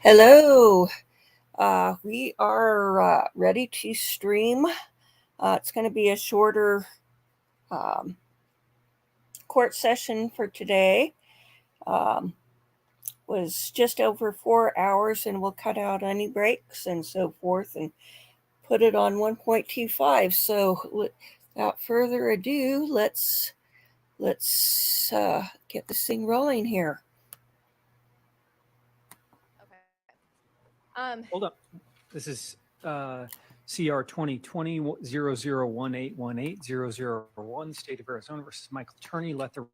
Hello. We are ready to stream. It's going to be a shorter um, court session for today. Um, was just over 4 hours, and we'll cut out any breaks and so forth, and put it on 1.25. So, without further ado, let's get this thing rolling here. Okay. Hold up. This is CR 2020-001818-001, State of Arizona versus Michael Turney. Let the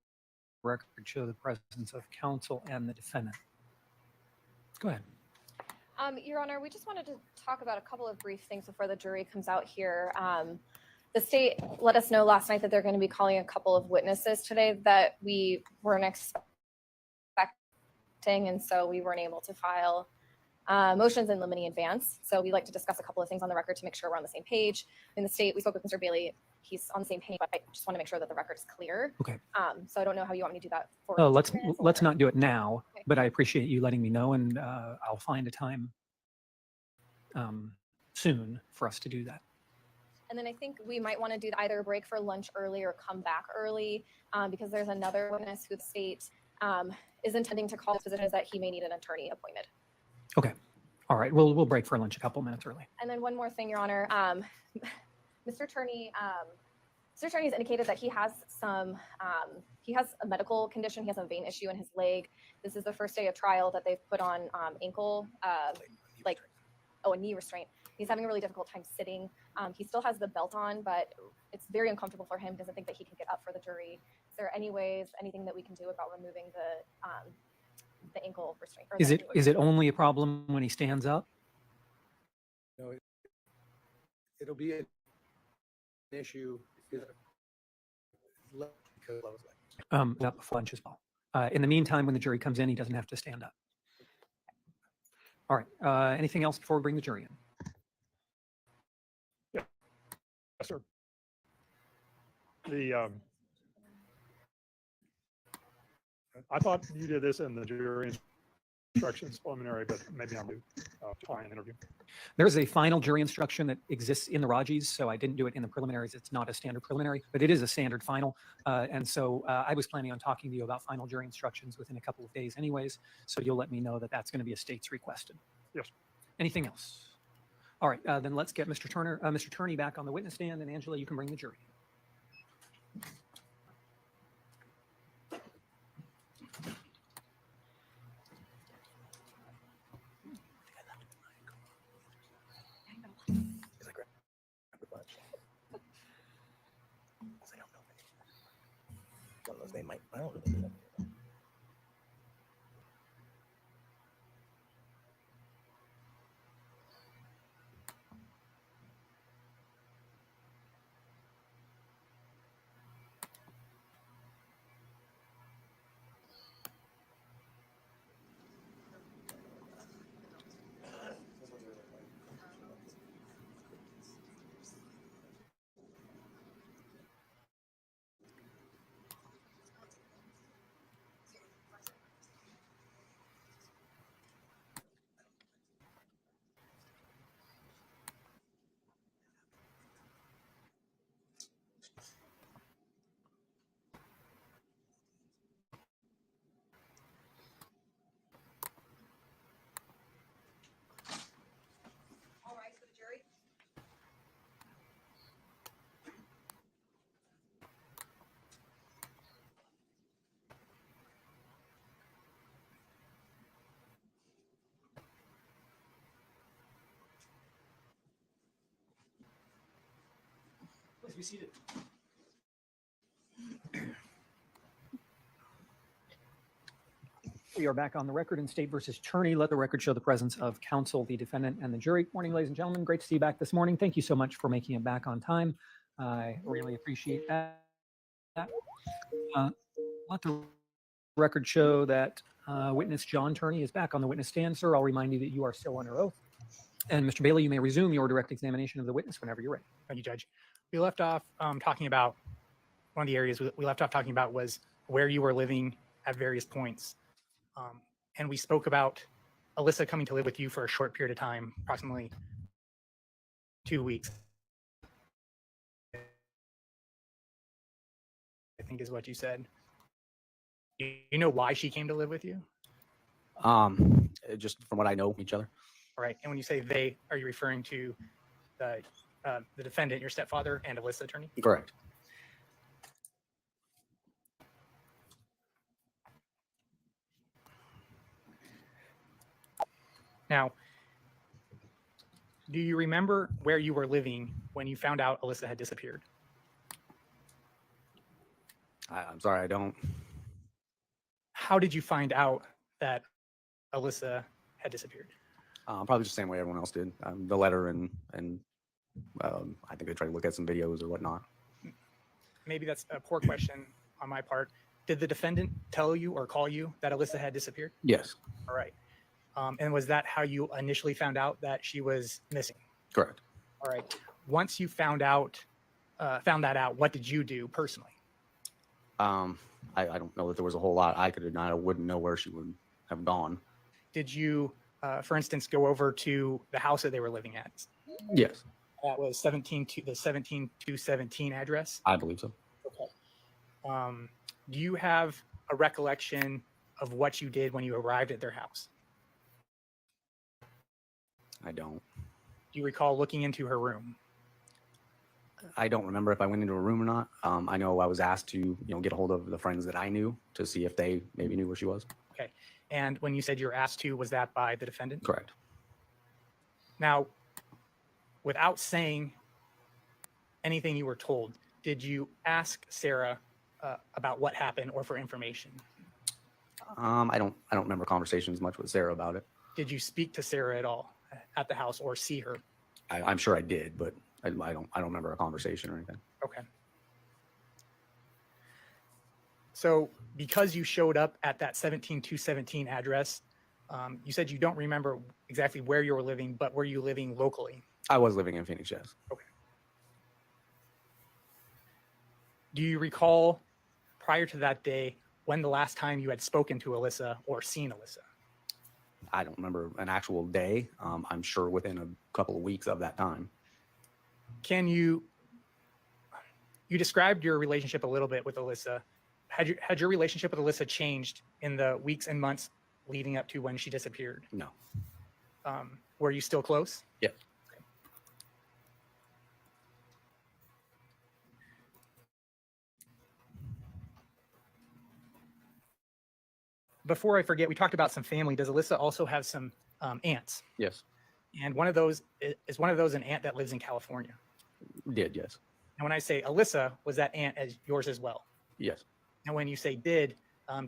record show the presence of counsel and the defendant. Go ahead. Your Honor, we just wanted to talk about a couple of brief things before the jury comes out here. The state let us know last night that they're going to be calling a couple of witnesses today that we weren't expecting, and so we weren't able to file motions in limine advance. So we'd like to discuss a couple of things on the record to make sure we're on the same page. In the state, we spoke with Mr. Bailey. He's on the same page, but I just want to make sure that the record is clear. Okay. So I don't know how you want me to do that. Let's not do it now, okay. But I appreciate you letting me know, and I'll find a time soon for us to do that. And then I think we might want to do either a break for lunch early or come back early because there's another witness who the state is intending to call. His position is that he may need an attorney appointed. Okay. All right. We'll break for lunch a couple minutes early. And then one more thing, Your Honor. Mr. Turney has indicated that he has a medical condition. He has a vein issue in his leg. This is the first day of trial that they've put on a knee restraint. He's having a really difficult time sitting. He still has the belt on, but it's very uncomfortable for him. Doesn't think that he can get up for the jury. Is there anything that we can do about removing the ankle restraint? Is it only a problem when he stands up? No, it'll be an issue Up for lunch as well. In the meantime, when the jury comes in, he doesn't have to stand up. All right. Anything else before we bring the jury in? Yes, sir. I thought you did this in the jury instructions preliminary, but maybe I'm client interview. There's a final jury instruction that exists in the Rajis, so I didn't do it in the preliminaries. It's not a standard preliminary, but it is a standard final. And so I was planning on talking to you about final jury instructions within a couple of days anyways, so you'll let me know that that's going to be a state's requested. Yes. Anything else? All right, then let's get Mr. Turney back on the witness stand, and Angela, you can bring the jury. They might. I don't really know. Please be seated. We are back on the record in State versus Turney. Let the record show the presence of counsel, the defendant, and the jury. Morning, ladies and gentlemen. Great to see you back this morning. Thank you so much for making it back on time. I really appreciate that. Let the record show that witness John Turney is back on the witness stand. Sir, I'll remind you that you are still under oath. And Mr. Bailey, you may resume your direct examination of the witness whenever you're ready. Thank you, Judge. We left off talking about one of the areas we left off talking about was where you were living at various points. And we spoke about Alissa coming to live with you for a short period of time, approximately 2 weeks, I think is what you said. You know why she came to live with you? Just from what I know, each other. All right. And when you say they, are you referring to the defendant, your stepfather, and Alissa, Turney? Correct. Now, do you remember where you were living when you found out Alissa had disappeared? I'm sorry, I don't. How did you find out that Alissa had disappeared? Probably just the same way everyone else did. The letter and I think they tried to look at some videos or whatnot. Maybe that's a poor question on my part. Did the defendant tell you or call you that Alissa had disappeared? Yes. All right. And was that how you initially found out that she was missing? Correct. All right. Once you found that out, what did you do personally? I don't know that there was a whole lot I could have done. I wouldn't know where she would have gone. Did you, for instance, go over to the house that they were living at? Yes, That was the 17217 address. I believe so. Okay. Do you have a recollection of what you did when you arrived at their house? I don't. Do you recall looking into her room? I don't remember if I went into a room or not. I know I was asked to, get a hold of the friends that I knew to see if they maybe knew where she was. Okay. And when you said you were asked to, was that by the defendant? Correct. Now, without saying anything you were told, did you ask Sarah about what happened or for information? I don't remember conversations much with Sarah about it. Did you speak to Sarah at all at the house or see her? I'm sure I did, but I don't remember a conversation or anything. Okay. So because you showed up at that 17217 address, you said you don't remember exactly where you were living, but were you living locally? I was living in Phoenix, yes. Okay. Do you recall prior to that day when the last time you had spoken to Alissa or seen Alissa? I don't remember an actual day. I'm sure within a couple of weeks of that time. Can you described your relationship a little bit with Alissa. Had your relationship with Alissa changed in the weeks and months leading up to when she disappeared? No. Were you still close? Yeah. Okay. Before I forget, we talked about some family. Does Alissa also have some aunts? Yes. And one of those is one of those an aunt that lives in California. Did, yes. And when I say Alissa, was that aunt as yours as well? Yes. And when you say did,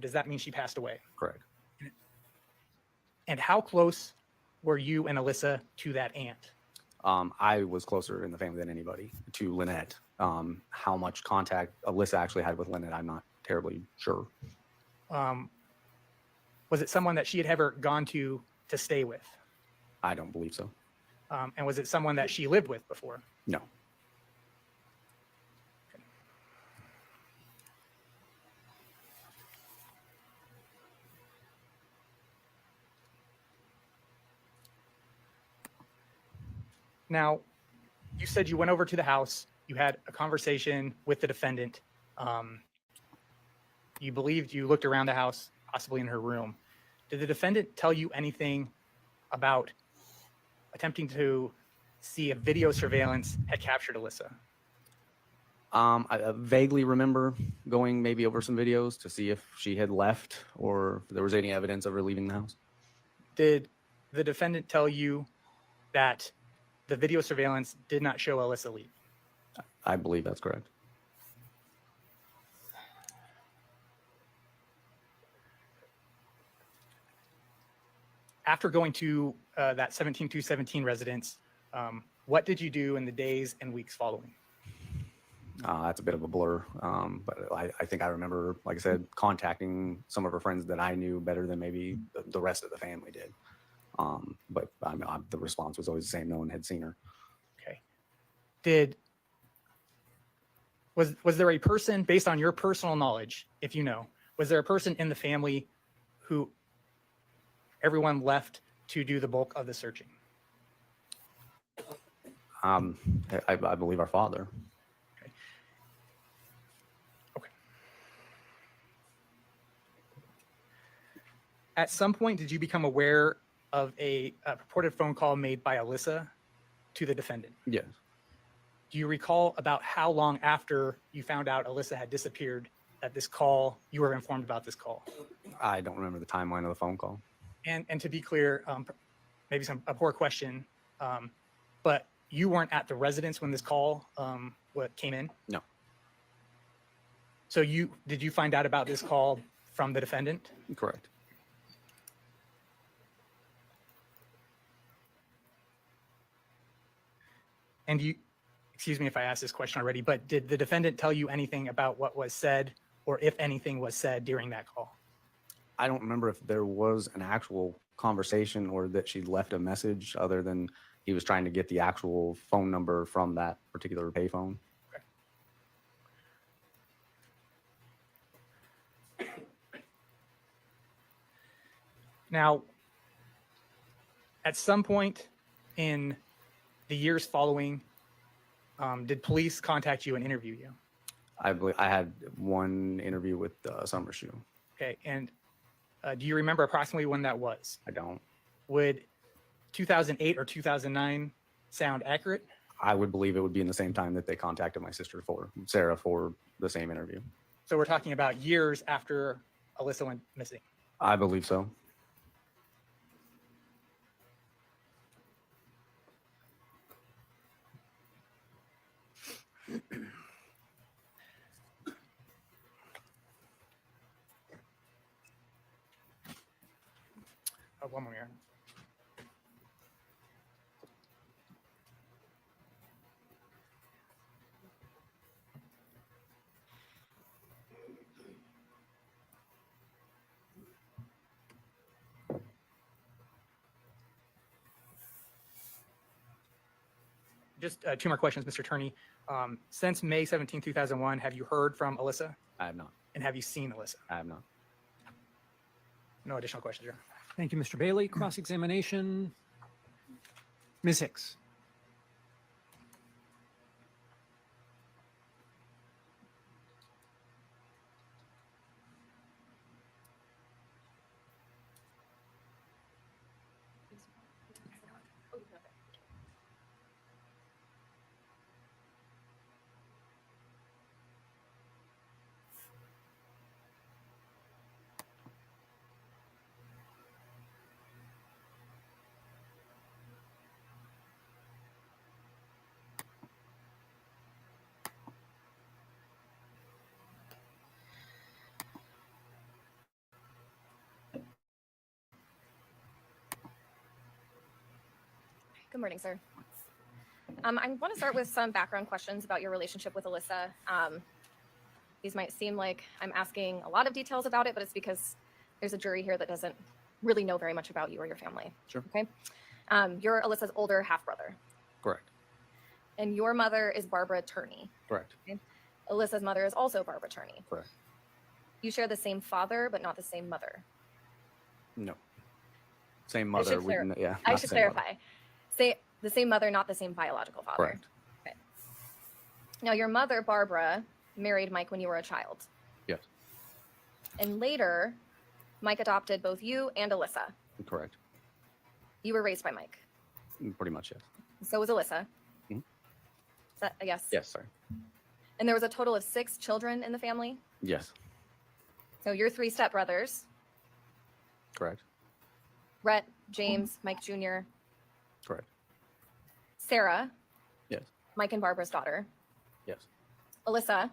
does that mean she passed away? Correct. And how close were you and Alissa to that aunt? I was closer in the family than anybody to Lynette. How much contact Alissa actually had with Lynette, I'm not terribly sure. Was it someone that she had ever gone to stay with? I don't believe so. And was it someone that she lived with before? No. Now, you said you went over to the house, you had a conversation with the defendant. You believed you looked around the house, possibly in her room. Did the defendant tell you anything about attempting to see if video surveillance had captured Alissa? I vaguely remember going maybe over some videos to see if she had left or if there was any evidence of her leaving the house. Did the defendant tell you that the video surveillance did not show Alissa leave? I believe that's correct. After going to that 17217 residence, what did you do in the days and weeks following? That's a bit of a blur, but I think I remember, like I said, contacting some of her friends that I knew better than maybe the rest of the family did. But the response was always the same. No one had seen her. Okay. Was there a person, based on your personal knowledge, if you know, was there a person in the family who everyone left to do the bulk of the searching? I believe our father. Okay. At some point, did you become aware of a purported phone call made by Alissa to the defendant? Yes. Do you recall about how long after you found out Alissa had disappeared that this call, you were informed about this call? I don't remember the timeline of the phone call. And to be clear, maybe a poor question, but you weren't at the residence when this call came in? No. So did you find out about this call from the defendant? Correct. And excuse me if I asked this question already, but did the defendant tell you anything about what was said, or if anything was said during that call? I don't remember if there was an actual conversation or that she left a message other than he was trying to get the actual phone number from that particular payphone. Now, at some point in the years following, did police contact you and interview you? I believe I had one interview with Summershoe. Okay, and do you remember approximately when that was? I don't. Would 2008 or 2009 sound accurate? I would believe it would be in the same time that they contacted my sister Sarah for the same interview. So we're talking about years after Alissa went missing. I believe so. Oh, one more here. Just two more questions, Mr. Turney. Since May 17, 2001, have you heard from Alissa? I have not. And have you seen Alissa? I have not. No additional questions, Your Honor. Thank you, Mr. Bailey. Cross-examination. Ms. Hicks. Good morning, sir. I want to start with some background questions about your relationship with Alissa. These might seem like I'm asking a lot of details about it, but it's because there's a jury here that doesn't really know very much about you or your family. Sure. Okay. You're Alyssa's older half-brother, Correct. and your mother is Barbara Turney. Correct. Okay? Alyssa's mother is also Barbara Turney. Correct. You share the same father, but not the same mother. No. Same I should mother. clar- I not should the same mother. clarify. Say the same mother, not the same biological father. Correct. Okay. Now, your mother, Barbara, married Mike when you were a child. Yes. And later, Mike adopted both you and Alissa. Correct. You were raised by Mike. Pretty much, yes. So was Alissa. Mhm. Is that a yes? Yes, sorry. And there was a total of 6 children in the family. Yes. So your 3 stepbrothers, Correct. Rhett, James, Mike Jr., Correct. Sarah, Yes. Mike and Barbara's daughter, Yes. Alissa,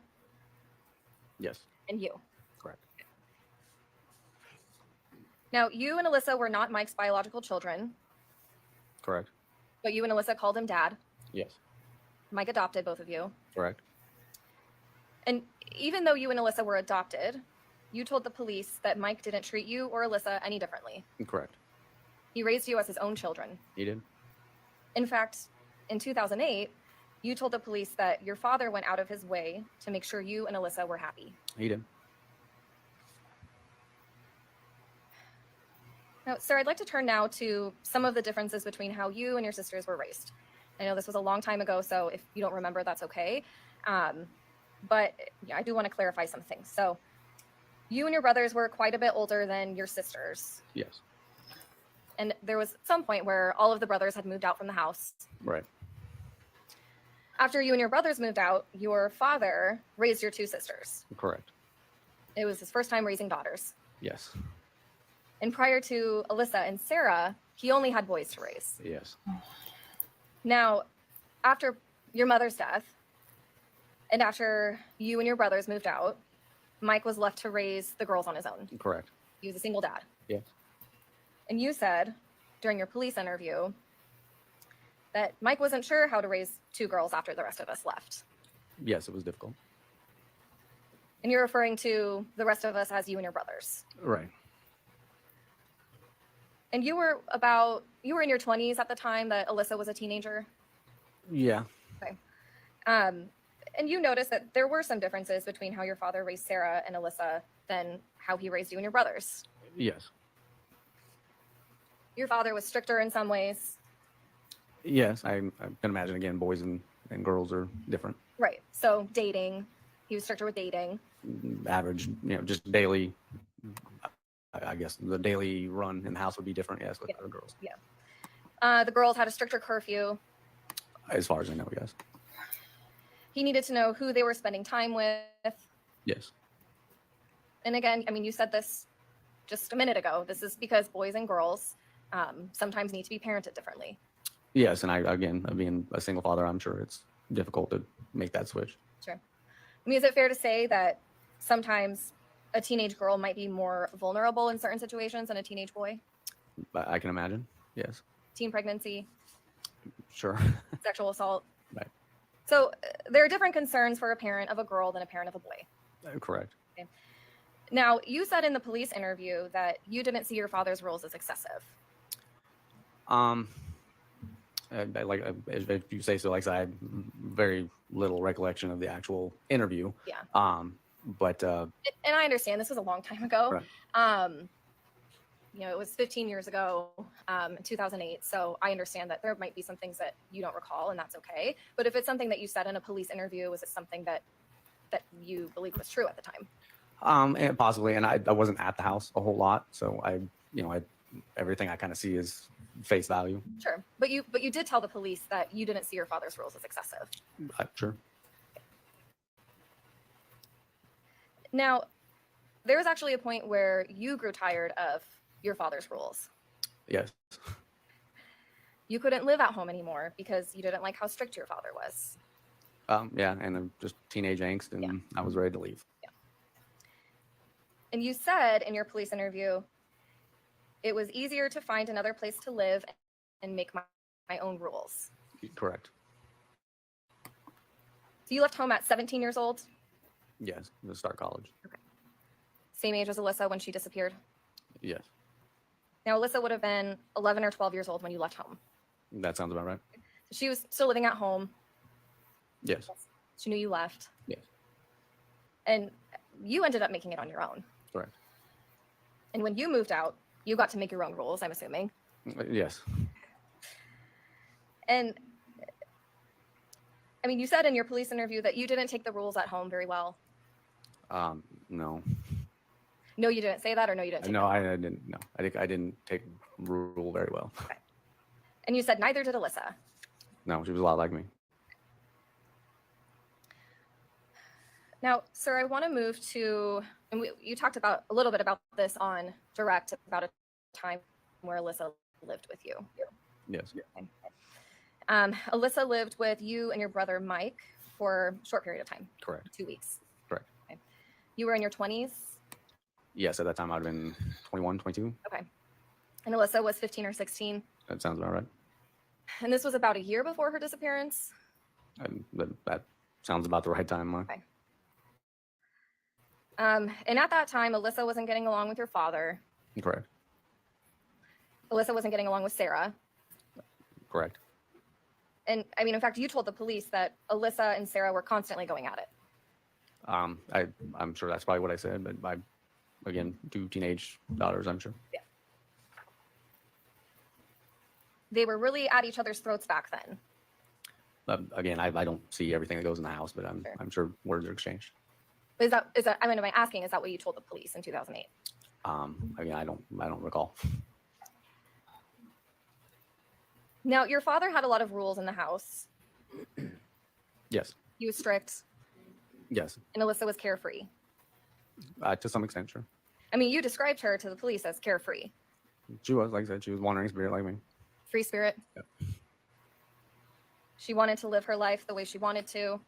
Yes. and you. Correct. Now, you and Alissa were not Mike's biological children, Correct. but you and Alissa called him dad. Yes. Mike adopted both of you. Correct. And even though you and Alissa were adopted, you told the police that Mike didn't treat you or Alissa any differently. Correct. He raised you as his own children. He did. In fact, in 2008, you told the police that your father went out of his way to make sure you and Alissa were happy. He did. Now, sir, I'd like to turn now to some of the differences between how you and your sisters were raised. I know this was a long time ago, so if you don't remember, that's okay. But yeah, I do want to clarify some things. So you and your brothers were quite a bit older than your sisters. Yes. And there was some point where all of the brothers had moved out from the house. Right. After you and your brothers moved out, your father raised your two sisters. Correct. It was his first time raising daughters. Yes. And prior to Alissa and Sarah, he only had boys to raise. Yes. Now, after your mother's death, and after you and your brothers moved out, Mike was left to raise the girls on his own. Correct. He was a single dad. Yes. And you said during your police interview that Mike wasn't sure how to raise two girls after the rest of us left. Yes, it was difficult. And you're referring to the rest of us as you and your brothers. Right. And you were in your 20s at the time that Alissa was a teenager. Yeah. Okay. And you noticed that there were some differences between how your father raised Sarah and Alissa than how he raised you and your brothers. Yes. Your father was stricter in some ways. Yes. I can imagine, again, boys and girls are different. Right. So dating, he was stricter with dating. Average, just daily. I guess the daily run in the house would be different. Yes, with other girls. Yeah. The girls had a stricter curfew. As far as I know, yes. He needed to know who they were spending time with. Yes. And again, I mean, you said this just a minute ago. This is because boys and girls sometimes need to be parented differently. Yes, and again, being a single father, I'm sure it's difficult to make that switch. Sure. I mean, is it fair to say that sometimes a teenage girl might be more vulnerable in certain situations than a teenage boy? I can imagine. Yes. Teen pregnancy, Sure. sexual assault. Right. So there are different concerns for a parent of a girl than a parent of a boy. Correct. Now, you said in the police interview that you didn't see your father's rules as excessive. If you say so, like I said, I had very little recollection of the actual interview. Yeah. But And I understand this was a long time ago. Right. It was 15 years ago, 2008. So I understand that there might be some things that you don't recall, and that's okay. But if it's something that you said in a police interview, was it something that you believe was true at the time? And possibly, and I wasn't at the house a whole lot, so everything I kind of see is face value. Sure. But you did tell the police that you didn't see your father's rules as excessive. Sure. Now, there was actually a point where you grew tired of your father's rules. Yes. You couldn't live at home anymore because you didn't like how strict your father was. Yeah, and then just teenage angst, and I was ready to leave. Yeah. And you said in your police interview, it was easier to find another place to live and make my own rules. Correct. So you left home at 17 years old? Yes, to start college. Okay. Same age as Alissa when she disappeared? Yes. Now, Alissa would have been 11 or 12 years old when you left home. That sounds about right. So she was still living at home. Yes. She knew you left. Yes. And you ended up making it on your own. Correct. And when you moved out, you got to make your own rules, I'm assuming. Yes. And I mean, you said in your police interview that you didn't take the rules at home very well. No. No, you didn't say that, or no, you didn't. No, I didn't. No, I think I didn't take rule very well. Okay. And you said neither did Alissa. No, she was a lot like me. Now, sir, I want to move to, and you talked about a little bit about this on Direct, about a time where Alissa lived with you. Yes. Okay. Alissa lived with you and your brother Mike for a short period of time. Correct. 2 weeks. Correct. Okay. You were in your 20s? Yes, at that time I'd have been 21, 22. Okay. And Alissa was 15 or 16? That sounds about right. And this was about a year before her disappearance? That sounds about the right time. Okay. And at that time, Alissa wasn't getting along with your father. Correct. Alissa wasn't getting along with Sarah. Correct. And I mean, in fact, you told the police that Alissa and Sarah were constantly going at it. I'm sure that's probably what I said, but again, 2 teenage daughters, I'm sure. Yeah. they were really at each other's throats back then. Again, I don't see everything that goes in the house, but Sure. I'm sure words are exchanged. Is that, I mean, am I asking, is that what you told the police in 2008? Again, I don't recall. Now, your father had a lot of rules in the house. Yes, He was strict, yes, and Alissa was carefree. to some extent, sure. I mean, you described her to the police as carefree, She was, like I said, she was wandering spirit like me. free spirit. Yep. She wanted to live her life the way she wanted to.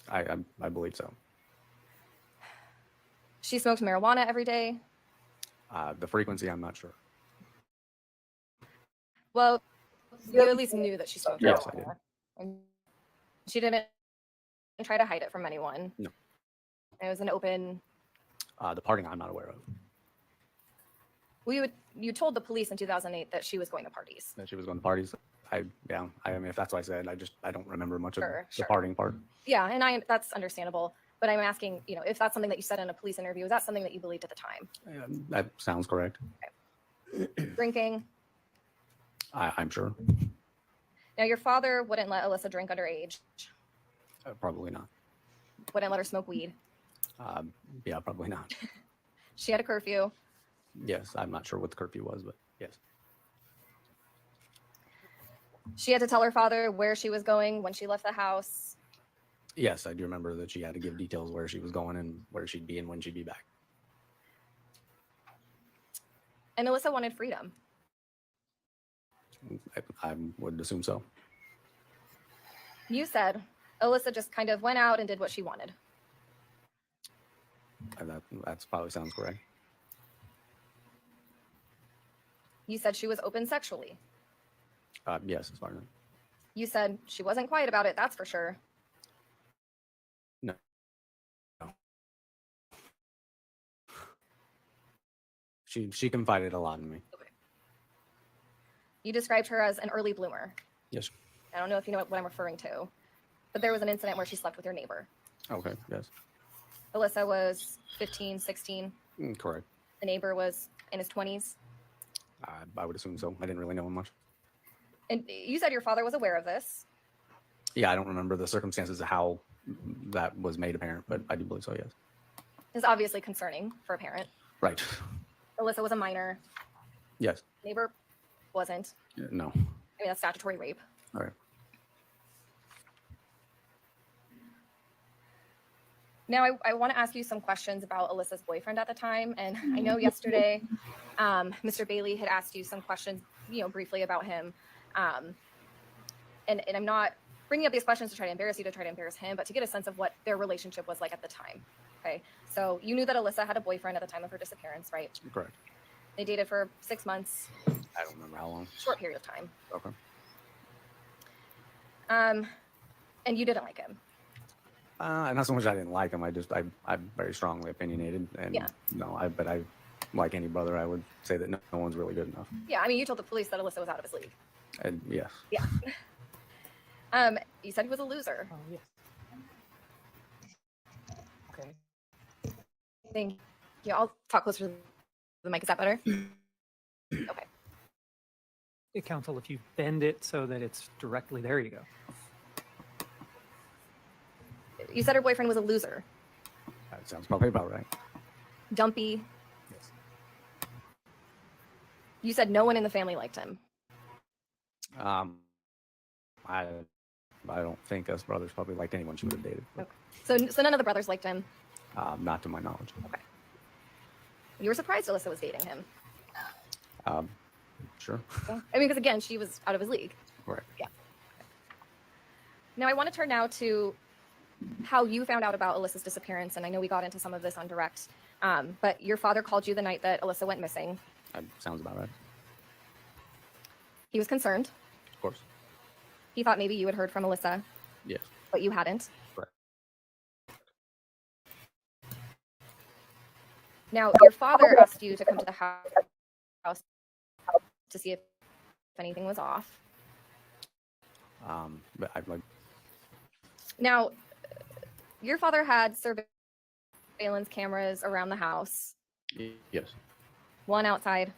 I believe so. She smoked marijuana every day. The frequency, I'm not sure. Well, you at least knew that she smoked Yes, I marijuana. And she didn't try to hide it from anyone. No. It was an open. The parting, I'm not aware of. Well, you told the police in 2008 that she was going to parties. That she was going to parties. I mean, if that's what I said, I don't remember much of Sure, the sure. parting part. Yeah, and that's understandable. But I'm asking, if that's something that you said in a police interview, is that something that you believed at the time? That sounds correct. Drinking. I'm sure. Now, your father wouldn't let Alissa drink underage. Probably not. Wouldn't let her smoke weed. Yeah, probably not. She had a curfew. Yes, I'm not sure what the curfew was, but yes. She had to tell her father where she was going when she left the house. Yes, I do remember that she had to give details where she was going and where she'd be and when she'd be back. And Alissa wanted freedom. I would assume so. You said Alissa just kind of went out and did what she wanted. And that's probably sounds correct. You said she was open sexually. Yes, as far as You said she wasn't quiet about it, that's for sure. no. She confided a lot in me. You described her as an early bloomer. Yes. I don't know if you know what I'm referring to, but there was an incident where she slept with your neighbor. Okay. Yes. Alissa was 15, 16. Correct. The neighbor was in his 20s. I would assume so. I didn't really know him much. And you said your father was aware of this. Yeah, I don't remember the circumstances of how that was made apparent, but I do believe so. Yes. It's obviously concerning for a parent. Right. Alissa was a minor. Yes. Neighbor wasn't. No. I mean, that's statutory rape. All right. Now, I want to ask you some questions about Alissa's boyfriend at the time. And I know yesterday, Mr. Bailey had asked you some questions, briefly about him. And I'm not bringing up these questions to try to embarrass you, to try to embarrass him, but to get a sense of what their relationship was like at the time. Okay. So you knew that Alissa had a boyfriend at the time of her disappearance, right? Correct. They dated for 6 months, I don't remember how long. short period of time. Okay. And you didn't like him. Not so much I didn't like him. I'm very strongly opinionated, and Yeah. but I, like any brother, I would say that no one's really good enough. Yeah, I mean, you told the police that Alissa was out of his league. And yes. Yeah. You said he was a loser. Oh, yes. Okay. Thank you. I'll talk closer to the mic. Is that better? Okay. Hey, counsel, if you bend it so that it's directly, there you go. You said her boyfriend was a loser. That sounds probably about right. Dumpy. Yes. You said no one in the family liked him. I don't think us brothers probably liked anyone she would have dated. But, So none of the brothers liked him. not to my knowledge. You were surprised Alissa was dating him. Sure. I mean, because again, she was out of his league. Right. Now, I want to turn now to how you found out about Alissa's disappearance. And I know we got into some of this on direct, but your father called you the night that Alissa went missing. That sounds about right. He was concerned. Of course. He thought maybe you had heard from Alissa, Yes. but you hadn't. Correct. Now, your father asked you to come to the house to see if anything was off. But I'd like. Now, your father had surveillance cameras around the house, Yes. one outside.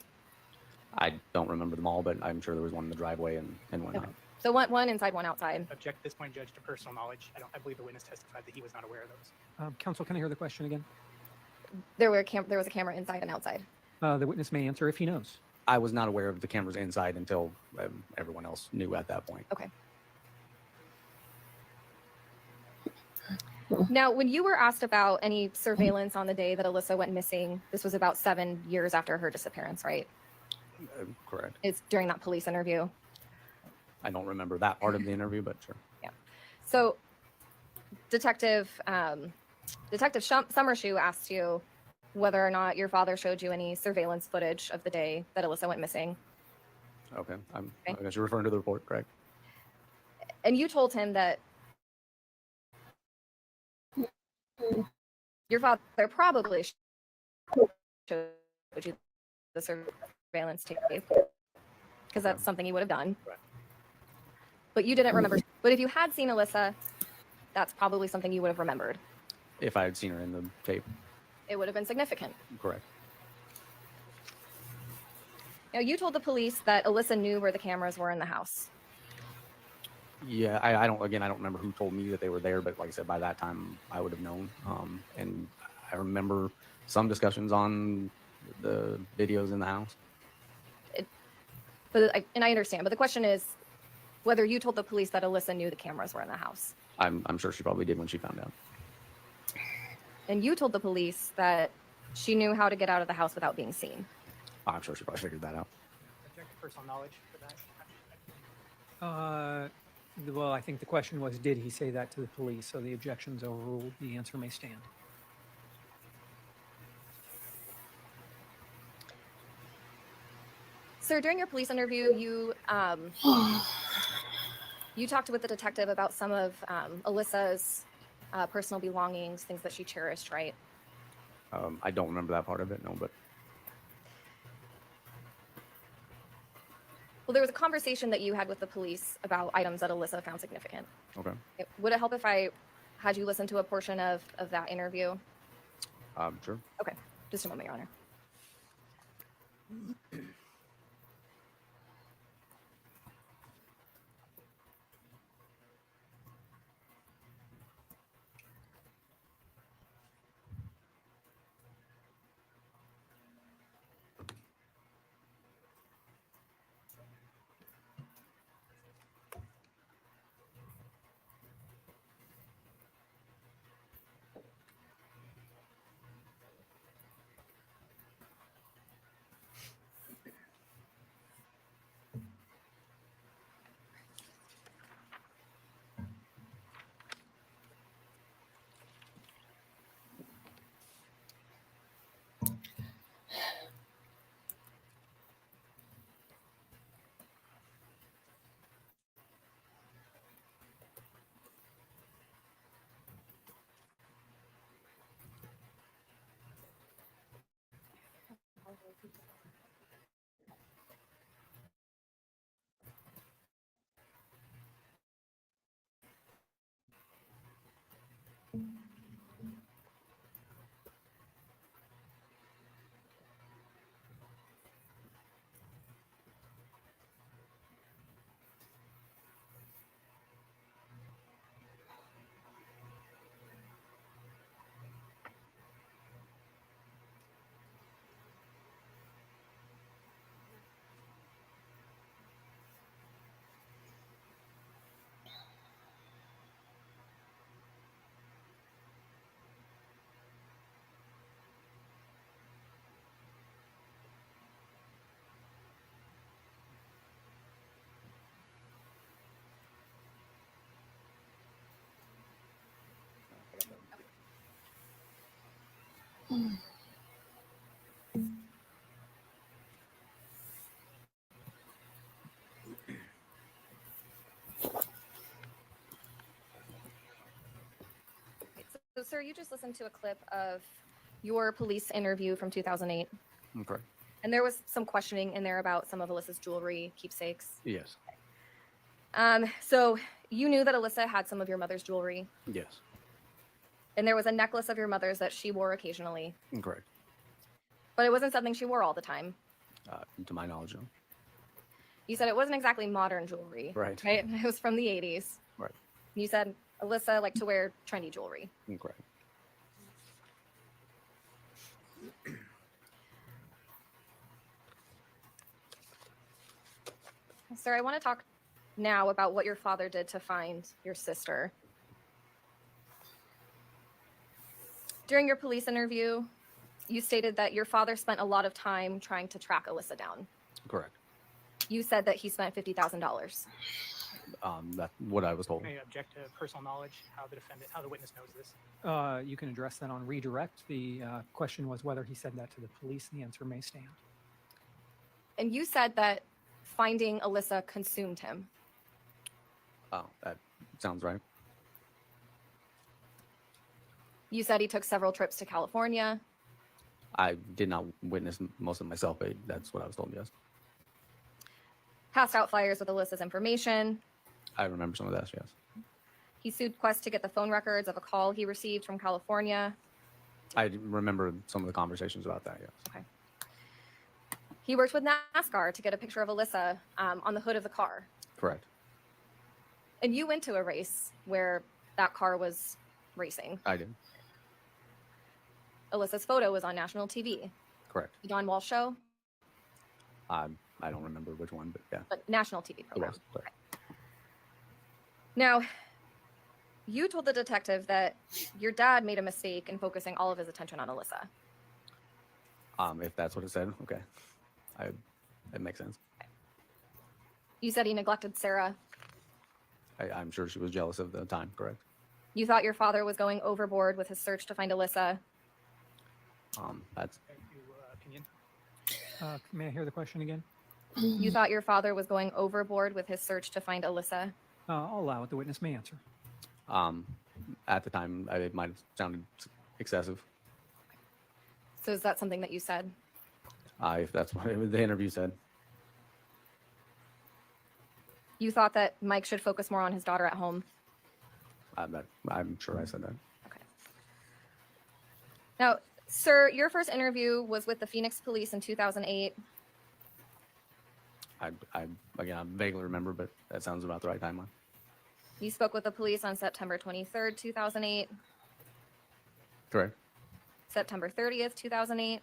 I don't remember them all, but I'm sure there was one in the driveway and whatnot. Okay. So one inside, one outside. Object at this point, Judge, to personal knowledge. I believe the witness testified that he was not aware of those. Counsel, can I hear the question again? There was a camera inside and outside. The witness may answer if he knows. I was not aware of the cameras inside until everyone else knew at that point. Okay. Now, when you were asked about any surveillance on the day that Alissa went missing, this was about 7 years after her disappearance, right? Correct. It's during that police interview. I don't remember that part of the interview, but sure. Yeah. So, Detective Summershoe asked you whether or not your father showed you any surveillance footage of the day that Alissa went missing. Okay. I guess you're referring to the report, correct? And you told him that your father probably showed you the surveillance tape because that's something he would have done. Right. But you didn't remember. But if you had seen Alissa, that's probably something you would have remembered. If I had seen her in the tape, It would have been significant. correct. Now, you told the police that Alissa knew where the cameras were in the house. Yeah, I don't remember who told me that they were there, but like I said, by that time I would have known. And I remember some discussions on the videos in the house. I understand. But the question is whether you told the police that Alissa knew the cameras were in the house. I'm sure she probably did when she found out. And you told the police that she knew how to get out of the house without being seen. I'm sure she probably figured that out. Object to personal knowledge for that. Well, I think the question was, did he say that to the police? So the objection's overruled. The answer may stand. Sir, during your police interview, you talked with the detective about some of Alissa's personal belongings, things that she cherished, right? I don't remember that part of it, no, but Well, there was a conversation that you had with the police about items that Alissa found significant. okay. Would it help if I had you listen to a portion of that interview? Sure. Okay, just a moment, Your Honor. So, sir, you just listened to a clip of your police interview from 2008, Okay. and there was some questioning in there about some of Alissa's jewelry, keepsakes. Yes. So you knew that Alissa had some of your mother's jewelry, Yes. and there was a necklace of your mother's that she wore occasionally, Correct. but it wasn't something she wore all the time. To my knowledge, no. You said it wasn't exactly modern jewelry. Right. Right? It was from the 80s. Right. You said Alissa liked to wear trendy jewelry. Incorrect. Sir, I want to talk now about what your father did to find your sister. During your police interview, you stated that your father spent a lot of time trying to track Alissa down. Correct. You said that he spent $50,000. That's what I was told. May I object to personal knowledge, how the witness knows this? You can address that on redirect. The question was whether he said that to the police, and the answer may stand. And you said that finding Alissa consumed him. Oh, that sounds right. You said he took several trips to California. I did not witness most of it myself, but that's what I was told, yes. Passed out flyers with Alyssa's information. I remember some of that, yes. He sued Quest to get the phone records of a call he received from California. I remember some of the conversations about that, yes. Okay. He worked with NASCAR to get a picture of Alissa on the hood of the car. Correct. And you went to a race where that car was racing. I did. Alyssa's photo was on national TV. Correct. The Don Walsh show, I don't remember which one, but yeah, but national TV it program. was. Correct. Now, you told the detective that your dad made a mistake in focusing all of his attention on Alissa. If that's what it said, okay. It makes sense. You said he neglected Sarah. I'm sure she was jealous of the time, correct? You thought your father was going overboard with his search to find Alissa. That's Opinion? May I hear the question again? You thought your father was going overboard with his search to find Alissa. I'll allow it. The witness may answer. at the time, it might have sounded excessive. So is that something that you said? If that's what the interview said. You thought that Mike should focus more on his daughter at home. I'm sure I said that. Okay. Now, sir, your first interview was with the Phoenix Police in 2008. Again, I vaguely remember, but that sounds about the right timeline. You spoke with the police on September 23rd, 2008, Correct. September 30th, 2008.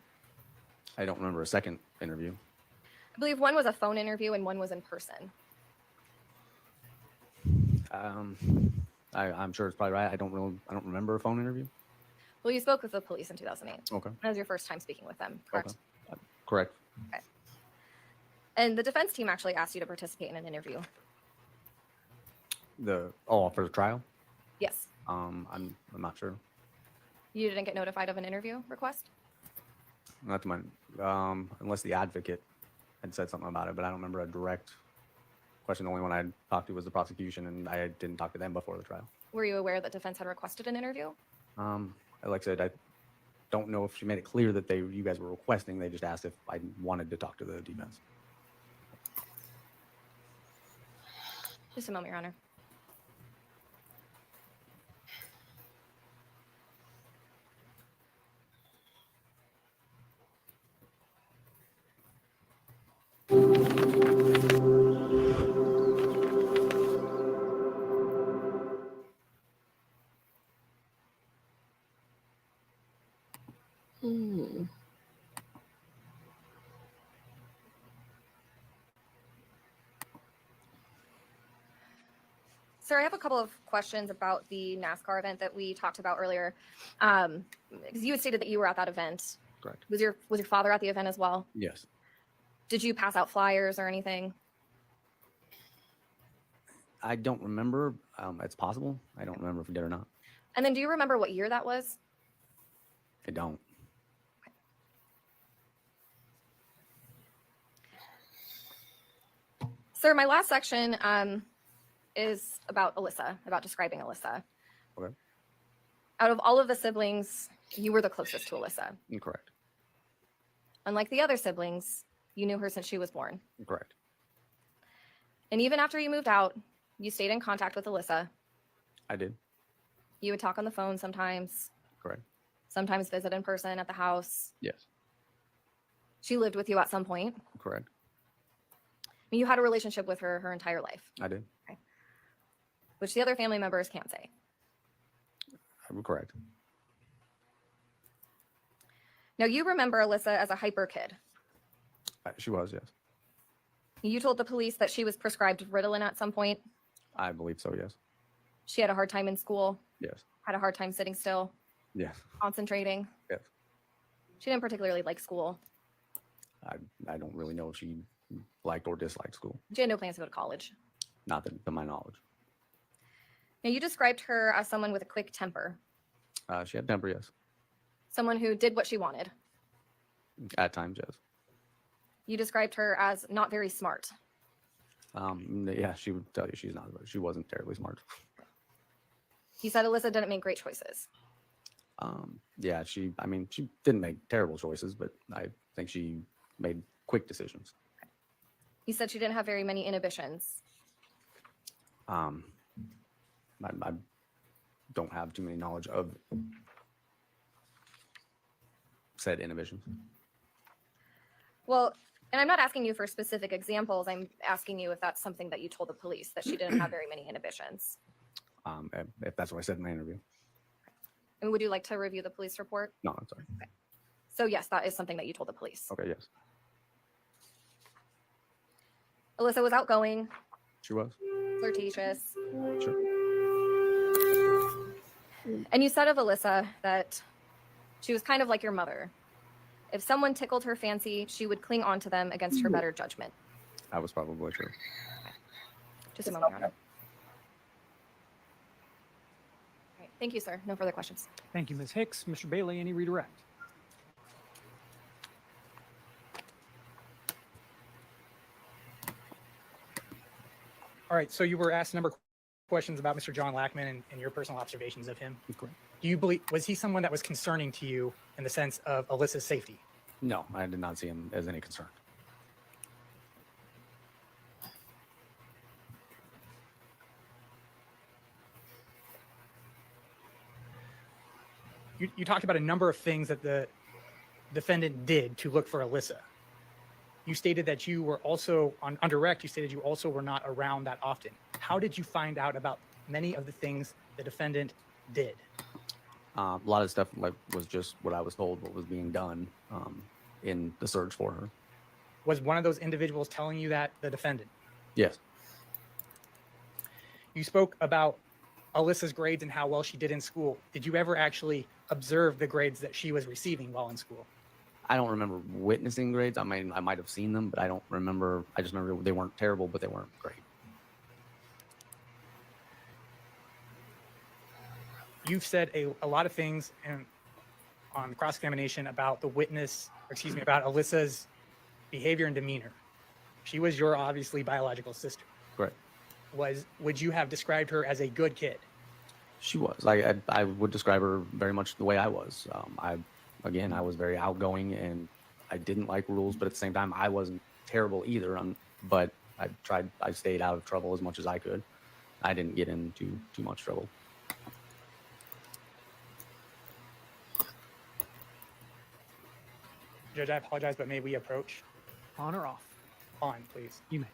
I don't remember a second interview. I believe one was a phone interview and one was in person. I'm sure it's probably right. I don't remember a phone interview. Well, you spoke with the police in 2008. Okay. That was your first time speaking with them, correct? Okay. Correct. And the defense team actually asked you to participate in an interview. For the trial? Yes. I'm not sure. You didn't get notified of an interview request? Not to my unless the advocate had said something about it, but I don't remember a direct question. The only one I talked to was the prosecution, and I didn't talk to them before the trial. Were you aware that defense had requested an interview? Like I said, I don't know if she made it clear that you guys were requesting. They just asked if I wanted to talk to the defense. Just a moment, Your Honor. Sir, I have a couple of questions about the NASCAR event that we talked about earlier. Because you had stated that you were at that event. Correct. Was your father at the event as well? Yes. Did you pass out flyers or anything? I don't remember. It's possible. I don't remember if we did or not. And then do you remember what year that was? I don't. Sir, my last section is about Alissa, about describing Alissa. Okay. Out of all of the siblings, you were the closest to Alissa. Incorrect. Unlike the other siblings, you knew her since she was born. Incorrect. And even after you moved out, you stayed in contact with Alissa. I did. You would talk on the phone sometimes, Correct. sometimes visit in person at the house. Yes. She lived with you at some point. Correct. You had a relationship with her her entire life, I did. which the other family members can't say. Correct. Now, you remember Alissa as a hyper kid. She was, yes. You told the police that she was prescribed Ritalin at some point. I believe so, yes. She had a hard time in school, Yes. had a hard time sitting still, Yes. concentrating. Yes. She didn't particularly like school. I don't really know if she liked or disliked school. She had no plans to go to college. Not that, to my knowledge. Now, you described her as someone with a quick temper, She had temper, yes. someone who did what she wanted. At times, yes. You described her as not very smart. Yeah, she would tell you she wasn't terribly smart. You said Alissa didn't make great choices. Yeah, she didn't make terrible choices, but I think she made quick decisions. You said she didn't have very many inhibitions. I don't have too many knowledge of said inhibitions. Well, and I'm not asking you for specific examples. I'm asking you if that's something that you told the police, that she didn't have very many inhibitions. If that's what I said in my interview. And would you like to review the police report? No, I'm sorry. So yes, that is something that you told the police. Okay, yes. Alissa was outgoing, She was. flirtatious. Sure. And you said of Alissa that she was kind of like your mother. If someone tickled her fancy, she would cling on to them against her better judgment. That was probably true. Just a moment, Your Honor. All right, thank you, sir. No further questions. Thank you, Ms. Hicks. Mr. Bailey, any redirect? All right, so you were asked a number of questions about Mr. John Lackman and your personal observations of him. Correct. Do you believe, was he someone that was concerning to you in the sense of Alyssa's safety? No, I did not see him as any concern. You talked about a number of things that the defendant did to look for Alissa. You stated that you were also, on direct, you stated you also were not around that often. How did you find out about many of the things the defendant did? A lot of stuff was just what I was told, what was being done in the search for her. Was one of those individuals telling you that, the defendant? Yes. You spoke about Alyssa's grades and how well she did in school. Did you ever actually observe the grades that she was receiving while in school? I don't remember witnessing grades. I might have seen them, but I don't remember. I just remember they weren't terrible, but they weren't great. You've said a lot of things on cross-examination about the witness, or excuse me, about Alyssa's behavior and demeanor. She was your obviously biological sister. Correct. Would you have described her as a good kid? She was. I would describe her very much the way I was. I was very outgoing and I didn't like rules, but at the same time, I wasn't terrible either. But I stayed out of trouble as much as I could. I didn't get into too much trouble. Judge, I apologize, but may we approach? On or off? On, please. You may.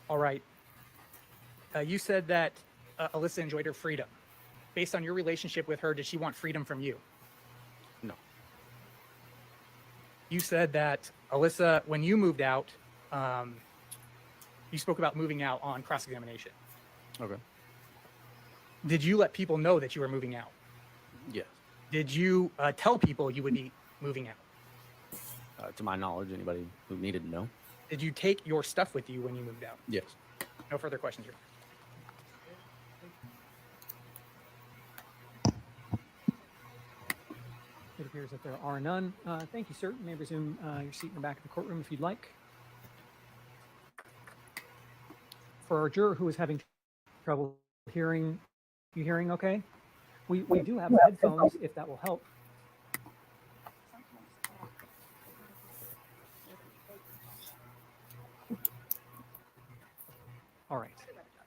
All right. You said that Alissa enjoyed her freedom. Based on your relationship with her, did she want freedom from you? No. You said that Alissa, when you moved out, you spoke about moving out on cross-examination. Okay. Did you let people know that you were moving out? Yes. Did you tell people you would be moving out? To my knowledge, anybody who needed to know. Did you take your stuff with you when you moved out? Yes. No further questions, Your Honor. It appears that there are none. Thank you, sir. You may resume your seat in the back of the courtroom if you'd like. For our juror who is having trouble hearing, you hearing okay? We do have headphones if that will help. All right.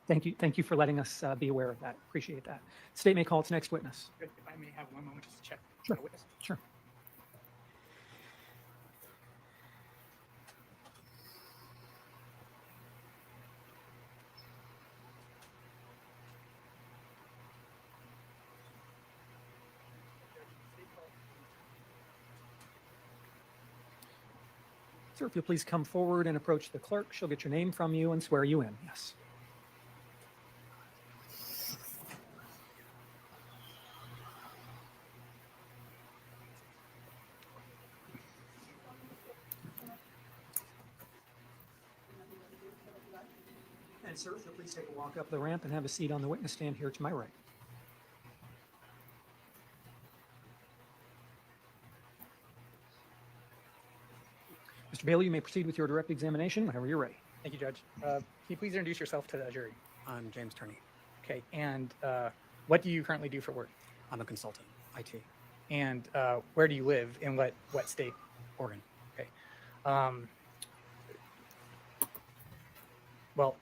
Thank you for letting us be aware of that. Appreciate that. State may call its next witness. If I may have one moment just to check. Sure. the witness. Sure. Sir, if you'll please come forward and approach the clerk, she'll get your name from you and swear you in. Yes. And sir, if you'll please take a walk up the ramp and have a seat on the witness stand here to my right. Mr. Bailey, you may proceed with your direct examination whenever you're ready. Thank you, Judge. Can you please introduce yourself to the jury? I'm James Turney. Okay. And what do you currently do for work? I'm a consultant, IT, And where do you live? In what state? Oregon. Well,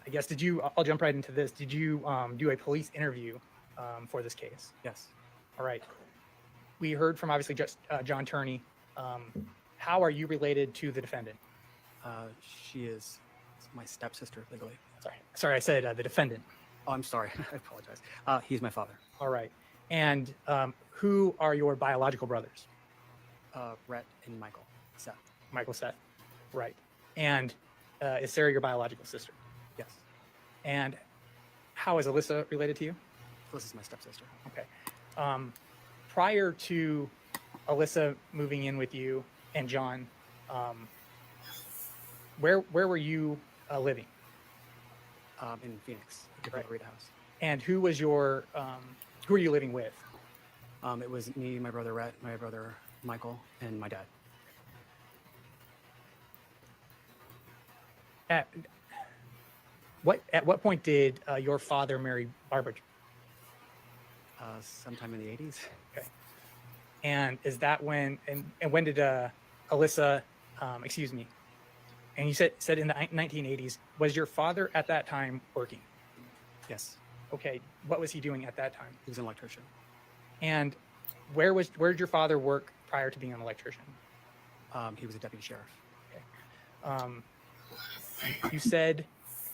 I guess I'll jump right into this. Did you do a police interview for this case? Yes. All right. We heard from obviously just John Turney. How are you related to the defendant? She is my stepsister legally. Sorry, I said the defendant. Oh, I'm sorry. I apologize. He's my father. All right. And who are your biological brothers? Rhett and Michael. Seth. Michael, Seth. Right. And is Sarah your biological sister? Yes. And how is Alissa related to you? This is my stepsister. Okay. Prior to Alissa moving in with you and John, where were you living? In Phoenix, at the Right. Rita house. And who was who are you living with? It was me, my brother Rhett, my brother Michael, and my dad. At what point did your father marry Barbara? Sometime in the 80s. And is that when and when did Alissa excuse me, and you said in the 1980s, was your father at that time working? Yes. Okay, what was he doing at that time? He was an electrician. And where did your father work prior to being an electrician? He was a deputy sheriff. You said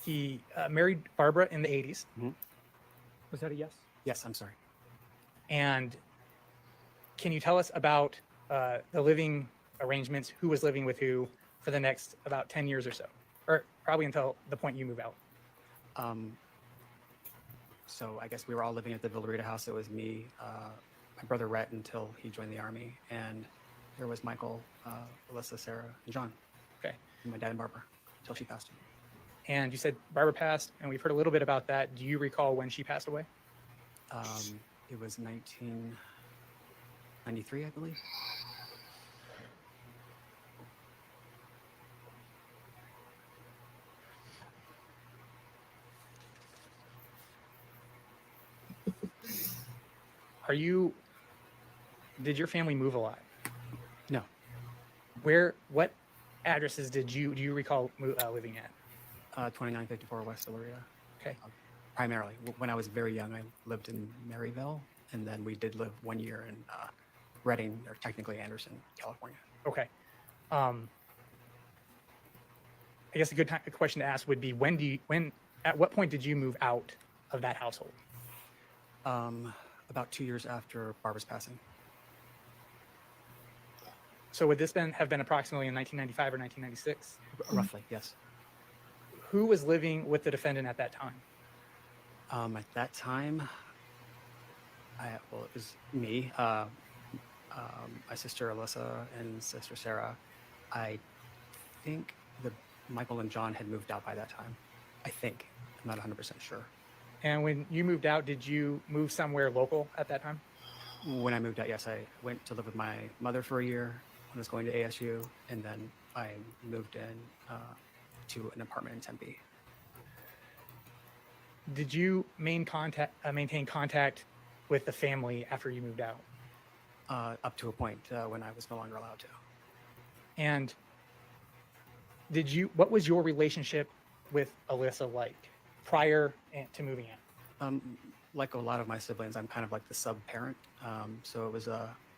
he married Barbara in the 80s. Was that a yes? Yes, I'm sorry. And can you tell us about the living arrangements? Who was living with who for the next about 10 years or so, or probably until the point you move out? So I guess we were all living at the Rita house. It was me, my brother Rhett until he joined the Army, and there was Michael, Alissa, Sarah, and John. Okay. And my dad and Barbara until she passed away. And you said Barbara passed, and we've heard a little bit about that. Do you recall when she passed away? It was 1993, I believe. Did your family move a lot? No. What addresses do you recall living at? 2954 West Illyria. Okay. Primarily, when I was very young, I lived in Maryville, and then we did live 1 year in Redding, or technically Anderson, California. Okay. I guess a good question to ask would be at what point did you move out of that household? About 2 years after Barbara's passing. So would this have been approximately in 1995 or 1996? Roughly, yes. Who was living with the defendant at that time? At that time, it was me, my sister Alissa, and sister Sarah. I think Michael and John had moved out by that time. I think. I'm not 100% sure. And when you moved out, did you move somewhere local at that time? When I moved out, yes, I went to live with my mother for a year when I was going to ASU, and then I moved in to an apartment in Tempe. Did you maintain contact with the family after you moved out? Up to a point when I was no longer allowed to. And what was your relationship with Alissa like prior to moving out? Like a lot of my siblings, I'm kind of like the sub-parent. So it was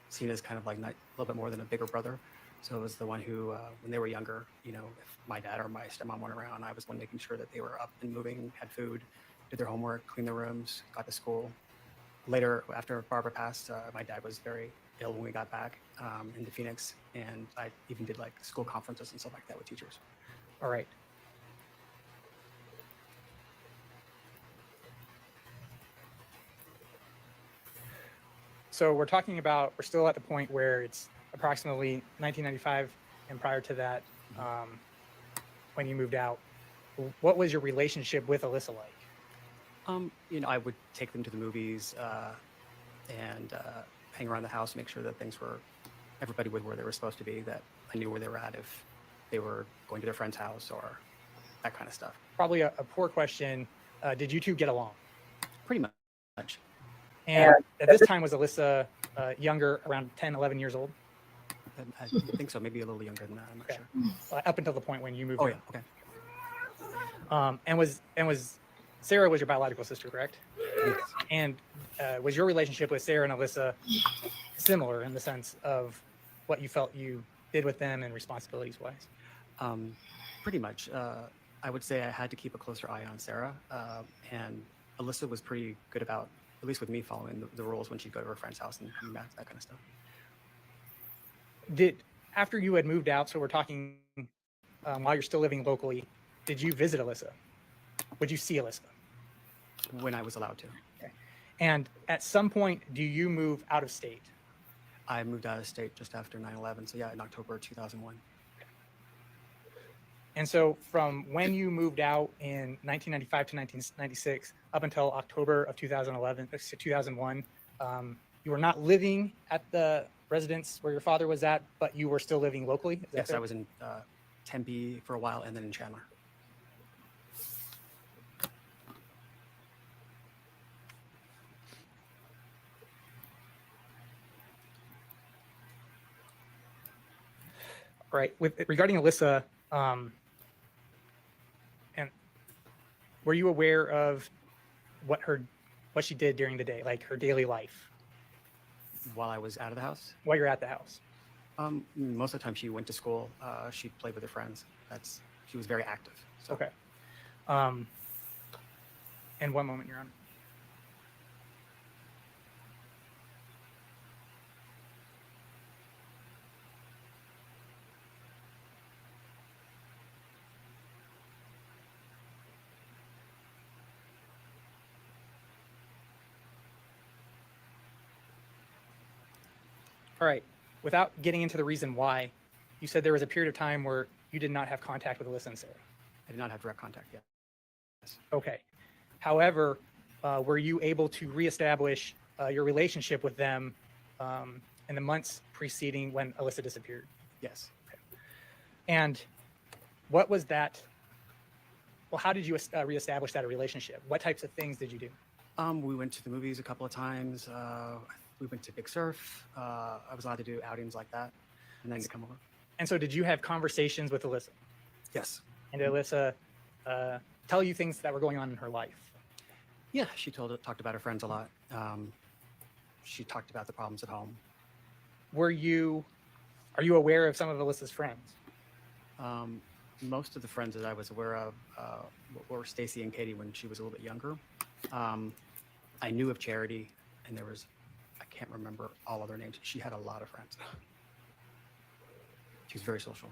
seen as kind of like a little bit more than a bigger brother. So it was the one who, when they were younger, if my dad or my stepmom went around, I was the one making sure that they were up and moving, had food, did their homework, cleaned their rooms, got to school. Later, after Barbara passed, my dad was very ill when we got back into Phoenix, and I even did like school conferences and stuff like that with teachers. All right. So we're still at the point where it's approximately 1995 and prior to that, when you moved out. What was your relationship with Alissa like? I would take them to the movies and hang around the house, make sure that everybody was where they were supposed to be, that I knew where they were at if they were going to their friend's house or that kind of stuff. Probably a poor question. Did you two get along? Pretty much. And at this time, was Alissa younger, around 10, 11 years old? I think so, maybe a little younger than that, I'm not sure. Up until the point when you moved Oh, in. yeah, okay. And was Sarah was your biological sister, correct? Yes. And was your relationship with Sarah and Alissa similar in the sense of what you felt you did with them and responsibilities wise? Pretty much. I would say I had to keep a closer eye on Sarah, and Alissa was pretty good about, at least with me, following the rules when she'd go to her friend's house and coming back, that kind of stuff. After you had moved out, so we're talking while you're still living locally, did you visit Alissa? Would you see Alissa? When I was allowed to. Okay. And at some point, do you move out of state? I moved out of state just after 9/11, so yeah, in October 2001. And so from when you moved out in 1995 to 1996, up until October of 2001, you were not living at the residence where your father was at, but you were still living locally? Is that Yes, fair? I was in Tempe for a while and then in Chandler. Right. Regarding Alissa, and were you aware of what she did during the day, like her daily life While I was out of the house, while you're at the house? most of the time she went to school. She played with her friends. She was very active. So. Okay. And one moment, Your Honor. All right. Without getting into the reason why, you said there was a period of time where you did not have contact with Alissa and Sarah. I did not have direct contact yet. Yes. Okay. However, were you able to reestablish your relationship with them in the months preceding when Alissa disappeared? Yes. Okay. And what was that? Well, how did you reestablish that relationship? What types of things did you do? We went to the movies a couple of times. We went to Big Surf. I was allowed to do outings like that, and then to come over. And so did you have conversations with Alissa? Yes. And did Alissa tell you things that were going on in her life? Yeah, she talked about her friends a lot. She talked about the problems at home. Are you aware of some of Alyssa's friends? Most of the friends that I was aware of were Stacy and Katie when she was a little bit younger. I knew of Charity, and there was, I can't remember all other names. She had a lot of friends. She was very social.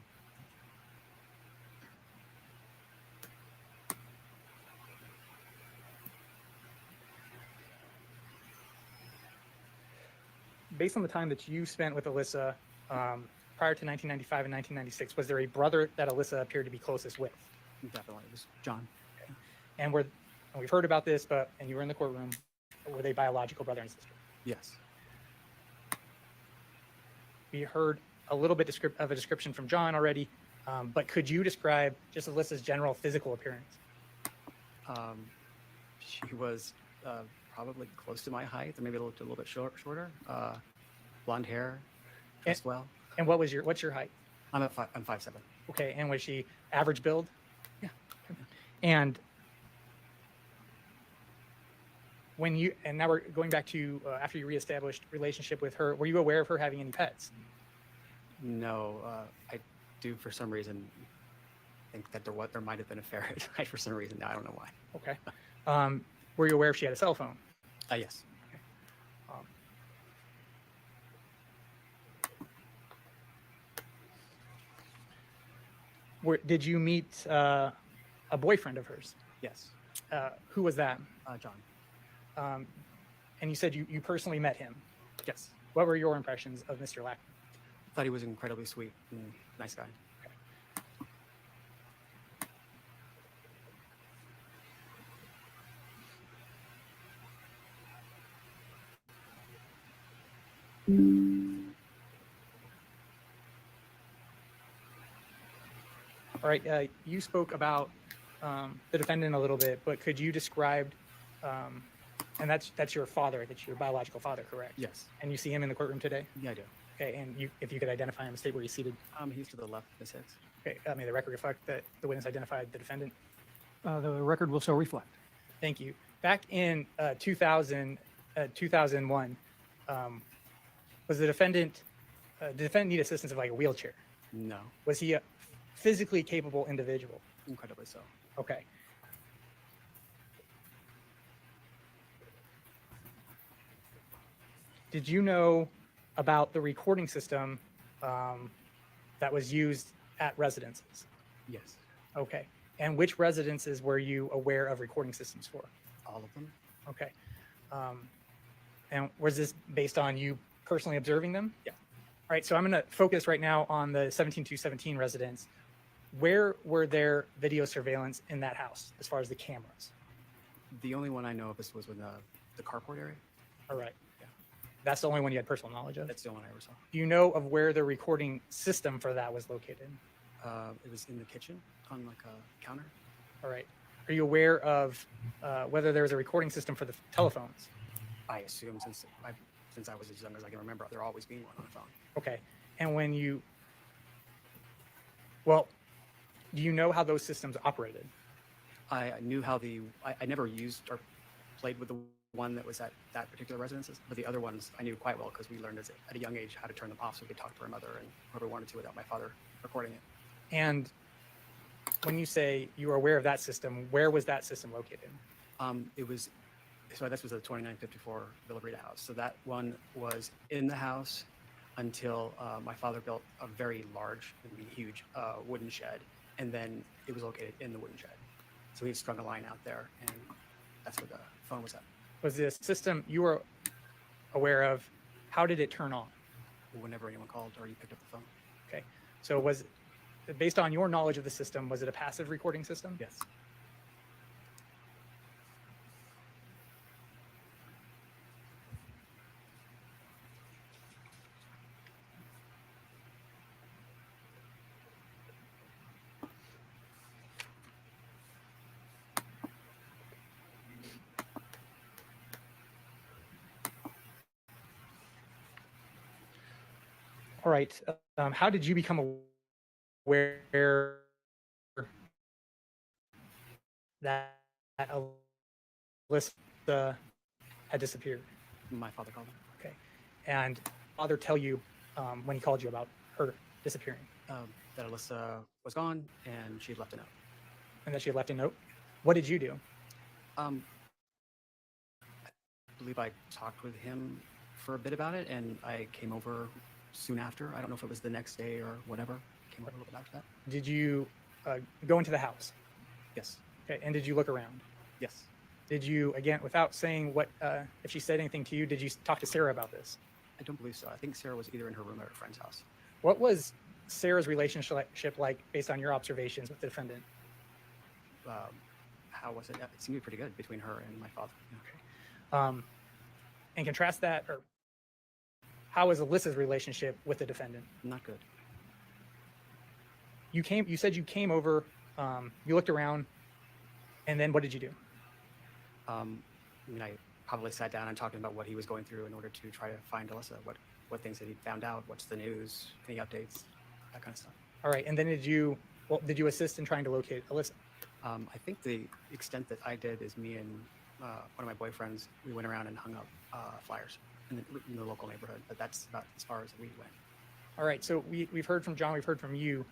Based on the time that you spent with Alissa prior to 1995 and 1996, was there a brother that Alissa appeared to be closest with? Definitely, it was John. And we've heard about this, and you were in the courtroom, were they biological brother and sister? Yes. We heard a little bit of a description from John already, but could you describe just Alyssa's general physical appearance? She was probably close to my height, or maybe a little bit shorter. Blonde hair, dressed well. And what's your height? I'm 5'7". Okay, and was she average build? Yeah. And now we're going back to after you reestablished relationship with her, were you aware of her having any pets? No, I do for some reason think that there might have been a ferret. For some reason, I don't know why. Okay. Were you aware if she had a cell phone? Yes. Did you meet a boyfriend of hers? Yes. Who was that? John. And you said you personally met him. Yes. What were your impressions of Mr. Lack? Thought he was incredibly sweet and nice guy. All right. You spoke about the defendant a little bit, but could you describe, and that's your father, that's your biological father, correct? Yes. And you see him in the courtroom today? Yeah, I do. Okay. And if you could identify him, state where he's seated. He's to the left of the six. Okay. May the record reflect that the witness identified the defendant. The record will so reflect. Thank you. Back in 2001, was the defendant need assistance of like a wheelchair? No, Was he a physically capable individual? incredibly so. Okay. Did you know about the recording system that was used at residences? Yes. Okay. And which residences were you aware of recording systems for? All of them? Okay. And was this based on you personally observing them? Yeah. All right. So I'm going to focus right now on the 17217 residence. Where were there video surveillance in that house as far as the cameras? The only one I know of was in the carport area. All right. Yeah. That's the only one you had personal knowledge of? That's the only one I ever saw. Do you know of where the recording system for that was located? It was in the kitchen on like a counter. All right. Are you aware of whether there was a recording system for the telephones? I assume since I was as young as I can remember, there always being one on the phone. Okay. And do you know how those systems operated? I knew how I never used or played with the one that was at that particular residence, but the other ones I knew quite well because we learned at a young age how to turn them off so we could talk to our mother and whoever wanted to without my father recording it. And when you say you were aware of that system, where was that system located? This was a 2954 Villa Brita house. So that one was in the house until my father built a very large, huge wooden shed, and then it was located in the wooden shed. So he strung a line out there, and that's where the phone was at. Was the system you were aware of, how did it turn on? Whenever anyone called or you picked up the phone. Okay. So based on your knowledge of the system, was it a passive recording system? Yes. All right. How did you become aware that Alissa had disappeared? My father called him. Okay. And father tell you when he called you about her disappearing? That Alissa was gone and she left a note. And that she had left a note. What did you do? I believe I talked with him for a bit about it, and I came over soon after. I don't know if it was the next day or whatever. Came over a little bit after that. Did you go into the house? Yes. Okay. And did you look around? Yes. Did you, again, without saying what, if she said anything to you, did you talk to Sarah about this? I don't believe so. I think Sarah was either in her room or at a friend's house. What was Sarah's relationship like based on your observations with the defendant? How was it? It seemed to be pretty good between her and my father. Okay. And contrast that, or how was Alyssa's relationship with the defendant? Not good. You said you came over, you looked around, and then what did you do? I mean, I probably sat down and talked about what he was going through in order to try to find Alissa. What things that he found out? What's the news? Any updates? That kind of stuff. All right. And then did you assist in trying to locate Alissa? I think the extent that I did is me and one of my boyfriends, we went around and hung up flyers in the local neighborhood, but that's about as far as we went. All right. So we've heard from John, we've heard from you.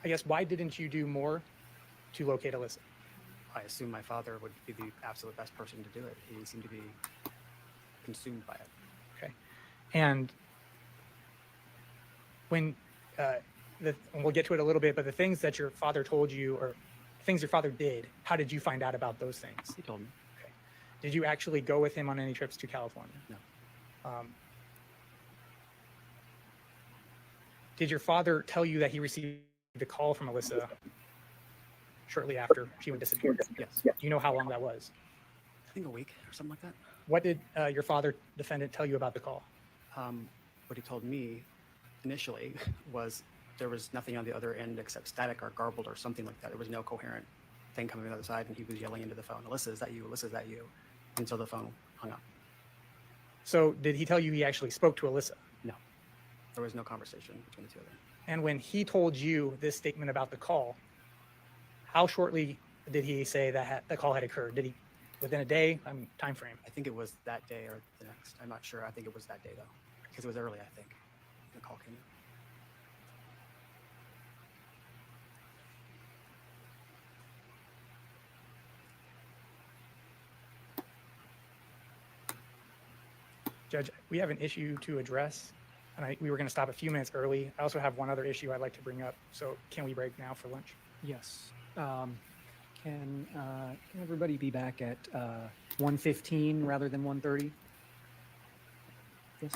I guess, why didn't you do more to locate Alissa? I assume my father would be the absolute best person to do it. He seemed to be consumed by it. Okay. And when, and we'll get to it a little bit, but the things that your father told you, or things your father did, how did you find out about those things? He told me. Okay. Did you actually go with him on any trips to California? No. Did your father tell you that he received a call from Alissa shortly after she went disappear? Yes. Do you know how long that was? I think a week or something like that. What did your father, defendant, tell you about the call? What he told me initially was there was nothing on the other end except static or garbled or something like that. There was no coherent thing coming on the other side, and he was yelling into the phone, "Alissa, is that you? Alissa, is that you?" Until the phone hung up. So did he tell you he actually spoke to Alissa? No, there was no conversation between the two of them. And when he told you this statement about the call, how shortly did he say that the call had occurred? Did he, within a day? I mean, time frame. I think it was that day or the next. I'm not sure. I think it was that day though, because it was early. I think the call came in. Judge, we have an issue to address, and we were going to stop a few minutes early. I also have one other issue I'd like to bring up. So can we break now for lunch? Yes. Can everybody be back at 1:15 rather than 1:30? Yes.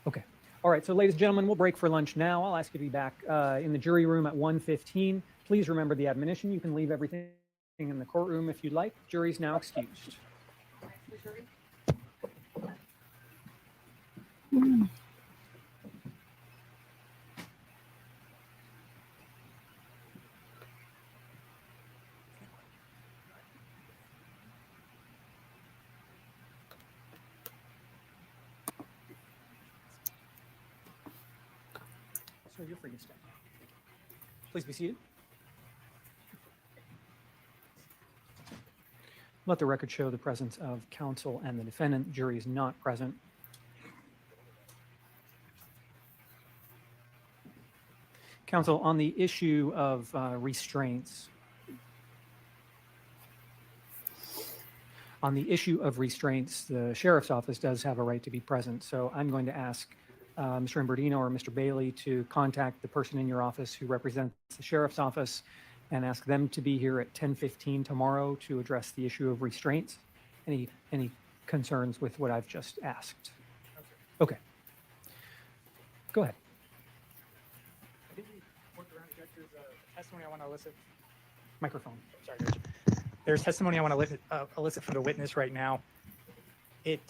Okay. All right. So, ladies and gentlemen, we'll break for lunch now. I'll ask you to be back in the jury room at 1:15. Please remember the admonition. You can leave everything in the courtroom if you'd like. Jury's now excused. So you're free to stay. Please be seated. Let the record show the presence of counsel and the defendant. Jury is not present. Counsel, on the issue of restraints, the sheriff's office does have a right to be present. So I'm going to ask Mr. Imberdino or Mr. Bailey to contact the person in your office who represents the sheriff's office and ask them to be here at 10:15 tomorrow to address the issue of restraints. Any concerns with what I've just asked? Okay. Go ahead. Testimony I want to elicit. Microphone. Sorry, Judge. There's testimony I want to elicit from the witness right now. It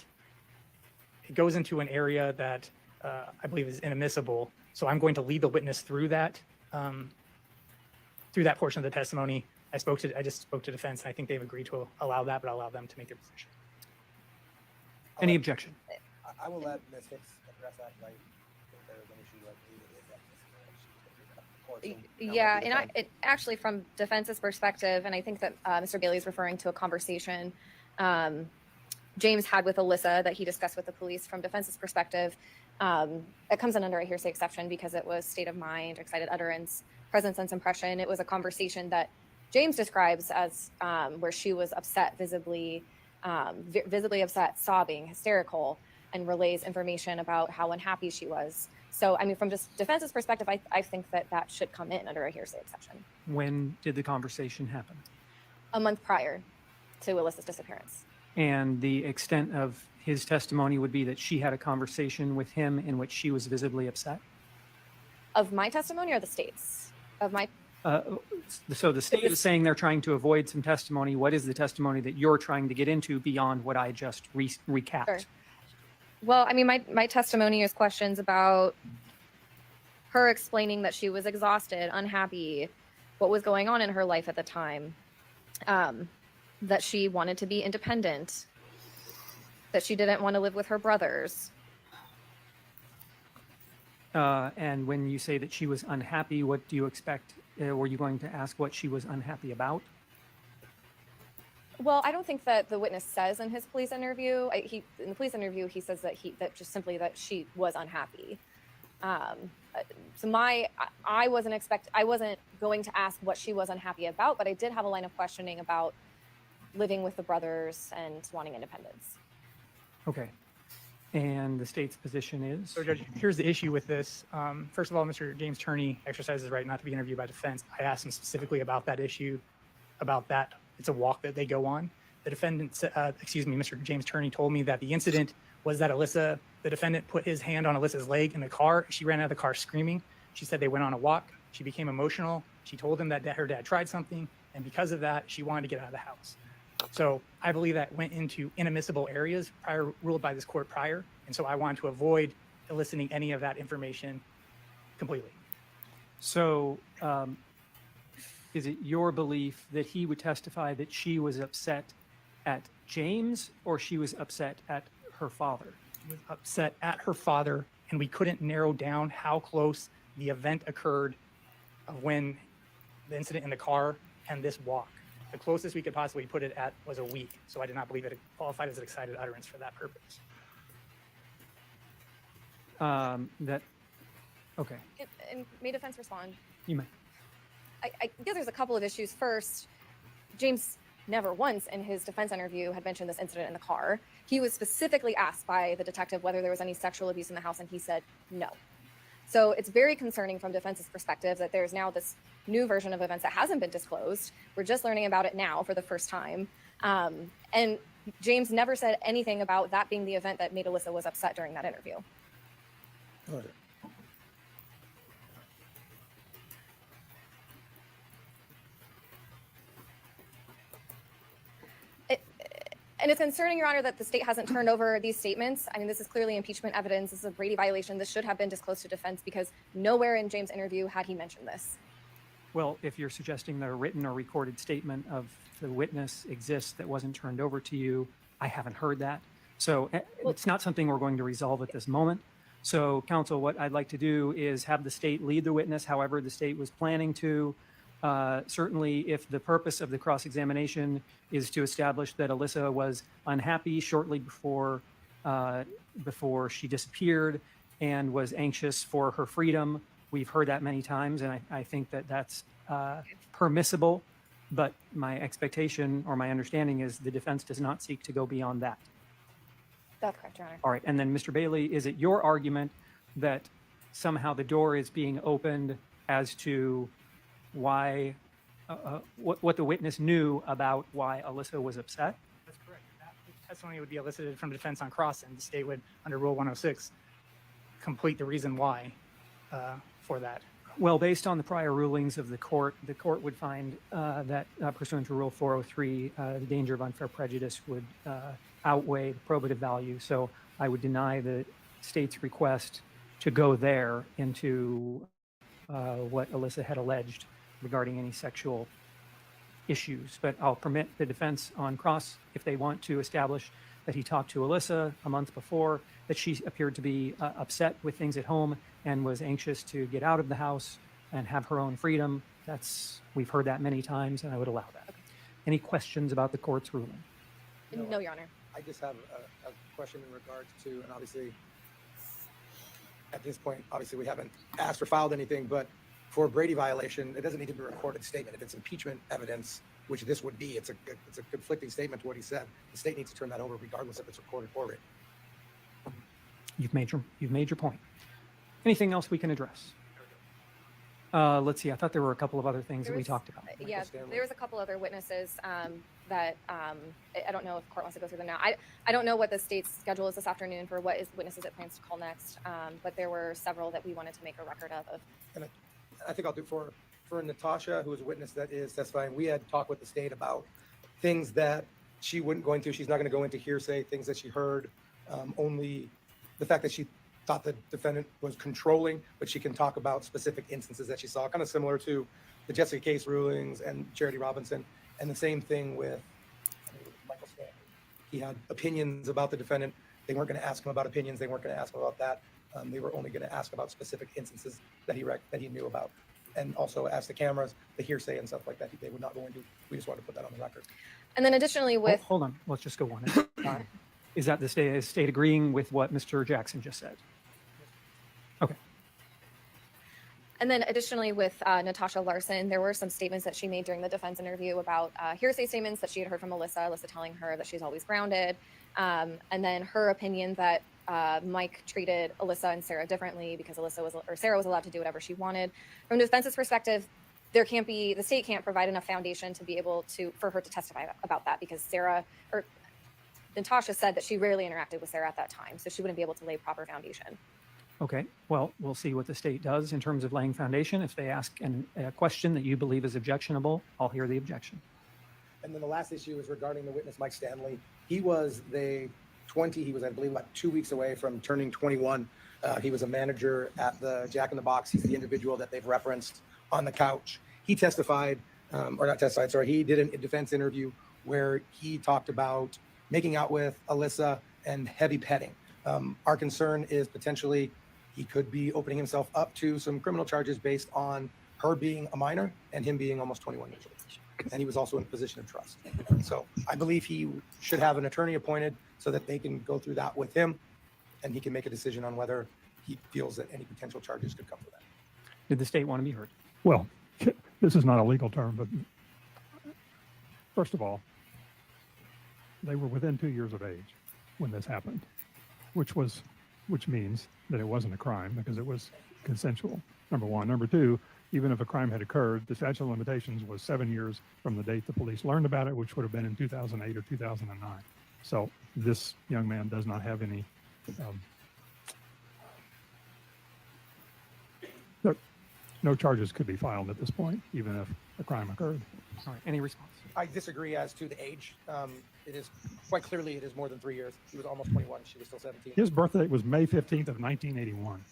goes into an area that I believe is inadmissible. So I'm going to lead the witness through that portion of the testimony. I just spoke to defense, and I think they've agreed to allow that, but I'll allow them to make their position. Any objection? I will let Ms. Hicks address that. Like, if there was an issue like Yeah, and actually from defense's perspective, and I think that Mr. Bailey is referring to a conversation James had with Alissa that he discussed with the police. From defense's perspective, It comes in under a hearsay exception because it was state of mind, excited utterance, present sense impression. It was a conversation that James describes as where she was upset, visibly upset, sobbing, hysterical, and relays information about how unhappy she was. So, I mean, from just defense's perspective, I think that that should come in under a hearsay exception. When did the conversation happen? A month prior to Alissa's disappearance. And the extent of his testimony would be that she had a conversation with him in which she was visibly upset? Of my testimony or the state's? Of my So the state is saying they're trying to avoid some testimony. What is the testimony that you're trying to get into beyond what I just recapped? Sure. Well, I mean, my testimony is questions about her explaining that she was exhausted, unhappy, what was going on in her life at the time, that she wanted to be independent, that she didn't want to live with her brothers. And when you say that she was unhappy, what do you expect? Were you going to ask what she was unhappy about? Well, I don't think that the witness says in his police interview. In the police interview, he says that just simply that she was unhappy. So I wasn't going to ask what she was unhappy about, but I did have a line of questioning about living with the brothers and wanting independence. Okay. And the state's position is? So, Judge, here's the issue with this. First of all, Mr. James Turney exercises the right not to be interviewed by defense. I asked him specifically about that issue, about that. It's a walk that they go on. The defendant, Mr. James Turney told me that the incident was that the defendant put his hand on Alyssa's leg in the car. She ran out of the car screaming. She said they went on a walk. She became emotional. She told him that her dad tried something. And because of that, she wanted to get out of the house. So I believe that went into inadmissible areas ruled by this court prior. And so I wanted to avoid eliciting any of that information completely. So is it your belief that he would testify that she was upset at James or she was upset at her father? She was upset at her father, and we couldn't narrow down how close the event occurred of when the incident in the car and this walk. The closest we could possibly put it at was a week. So I did not believe it qualified as an excited utterance for that purpose. Okay. And may defense respond? You may. I guess there's a couple of issues. First, James never once in his defense interview had mentioned this incident in the car. He was specifically asked by the detective whether there was any sexual abuse in the house, and he said no. So it's very concerning from defense's perspective that there's now this new version of events that hasn't been disclosed. We're just learning about it now for the first time. And James never said anything about that being the event that made Alissa was upset during that interview. Order. And it's concerning, Your Honor, that the state hasn't turned over these statements. I mean, this is clearly impeachment evidence. This is a Brady violation. This should have been disclosed to defense because nowhere in James' interview had he mentioned this. Well, if you're suggesting that a written or recorded statement of the witness exists that wasn't turned over to you, I haven't heard that. So it's not something we're going to resolve at this moment. So, counsel, what I'd like to do is have the state lead the witness, however the state was planning to. Certainly, if the purpose of the cross-examination is to establish that Alissa was unhappy shortly before she disappeared and was anxious for her freedom, we've heard that many times, and I think that that's permissible. But my expectation or my understanding is the defense does not seek to go beyond that. That's correct, Your Honor. All right, and then Mr. Bailey, is it your argument that somehow the door is being opened as to why, what the witness knew about why Alissa was upset? That's correct. That testimony would be elicited from defense on cross, and the state would, under Rule 106, complete the reason why for that. Well, based on the prior rulings of the court would find that pursuant to Rule 403, the danger of unfair prejudice would outweigh the probative value. So I would deny the state's request to go there into what Alissa had alleged regarding any sexual issues. But I'll permit the defense on cross, if they want to establish that he talked to Alissa a month before, that she appeared to be upset with things at home and was anxious to get out of the house and have her own freedom. We've heard that many times, and I would allow that. Okay. Any questions about the court's ruling? No, Your Honor. I just have a question in regards to, and obviously at this point, obviously we haven't asked or filed anything, but for a Brady violation, it doesn't need to be a recorded statement. If it's impeachment evidence, which this would be, it's a conflicting statement to what he said. The state needs to turn that over regardless if it's recorded or written. You've made your point. Anything else we can address? Let's see. I thought there were a couple of other things that we talked about. Yeah, there was a couple other witnesses that I don't know if court wants to go through them now. I don't know what the state's schedule is this afternoon for what is witnesses it plans to call next, but there were several that we wanted to make a record of. And I think I'll do for Natasha, who is a witness that is testifying. We had talked with the state about things that she wouldn't go into. She's not going to go into hearsay, things that she heard, only the fact that she thought the defendant was controlling, but she can talk about specific instances that she saw, kind of similar to the Jessica Case rulings and Charity Robinson. And the same thing with Michael Stanley. He had opinions about the defendant. They weren't going to ask him about opinions. They weren't going to ask him about that. They were only going to ask about specific instances that he knew about. And also ask the cameras, the hearsay and stuff like that. They would not go into. We just wanted to put that on the record. And then additionally with... Hold on. Let's just go one at a time. Is that the state agreeing with what Mr. Jackson just said? Okay. And then additionally with Natasha Larson, there were some statements that she made during the defense interview about hearsay statements that she had heard from Alissa telling her that she's always grounded. And then her opinion that Mike treated Alissa and Sarah differently because Sarah was allowed to do whatever she wanted. From the defense's perspective, the state can't provide enough foundation to be able for her to testify about that because Natasha said that she rarely interacted with Sarah at that time, so she wouldn't be able to lay proper foundation. Okay, well, we'll see what the state does in terms of laying foundation. If they ask a question that you believe is objectionable, I'll hear the objection. And then the last issue is regarding the witness, Mike Stanley. He was he was, I believe, about 2 weeks away from turning 21. He was a manager at the Jack in the Box. He's the individual that they've referenced on the couch. He testified, he did a defense interview where he talked about making out with Alissa and heavy petting. Our concern is potentially he could be opening himself up to some criminal charges based on her being a minor and him being almost 21 years old. And he was also in a position of trust. So I believe he should have an attorney appointed so that they can go through that with him and he can make a decision on whether he feels that any potential charges could come for that. Did the state want to be heard? Well, this is not a legal term, but first of all, they were within 2 years of age when this happened, which means that it wasn't a crime because it was consensual, number one. Number two, even if a crime had occurred, the statute of limitations was 7 years from the date the police learned about it, which would have been in 2008 or 2009. So this young man does not have any no charges could be filed at this point, even if a crime occurred. All right, any response? I disagree as to the age. It is quite clearly it is more than 3 years. He was almost 21. She was still 17. His birthday was May 15th of 1981.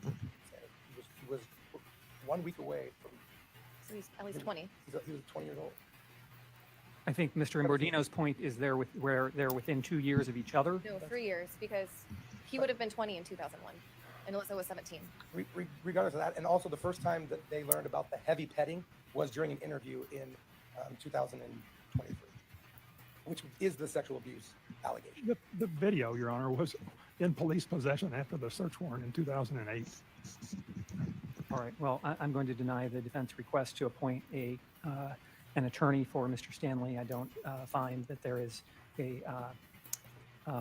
He was 1 week away from. So he's at least 20. He was 20 years old. I think Mr. Imbordino's point is where they're within 2 years of each other. No, 3 years because he would have been 20 in 2001 and Alissa was 17. Regardless of that, and also the first time that they learned about the heavy petting was during an interview in 2023, which is the sexual abuse allegation. The video, Your Honor, was in police possession after the search warrant in 2008. All right, well, I'm going to deny the defense request to appoint an attorney for Mr. Stanley. I don't find that there is a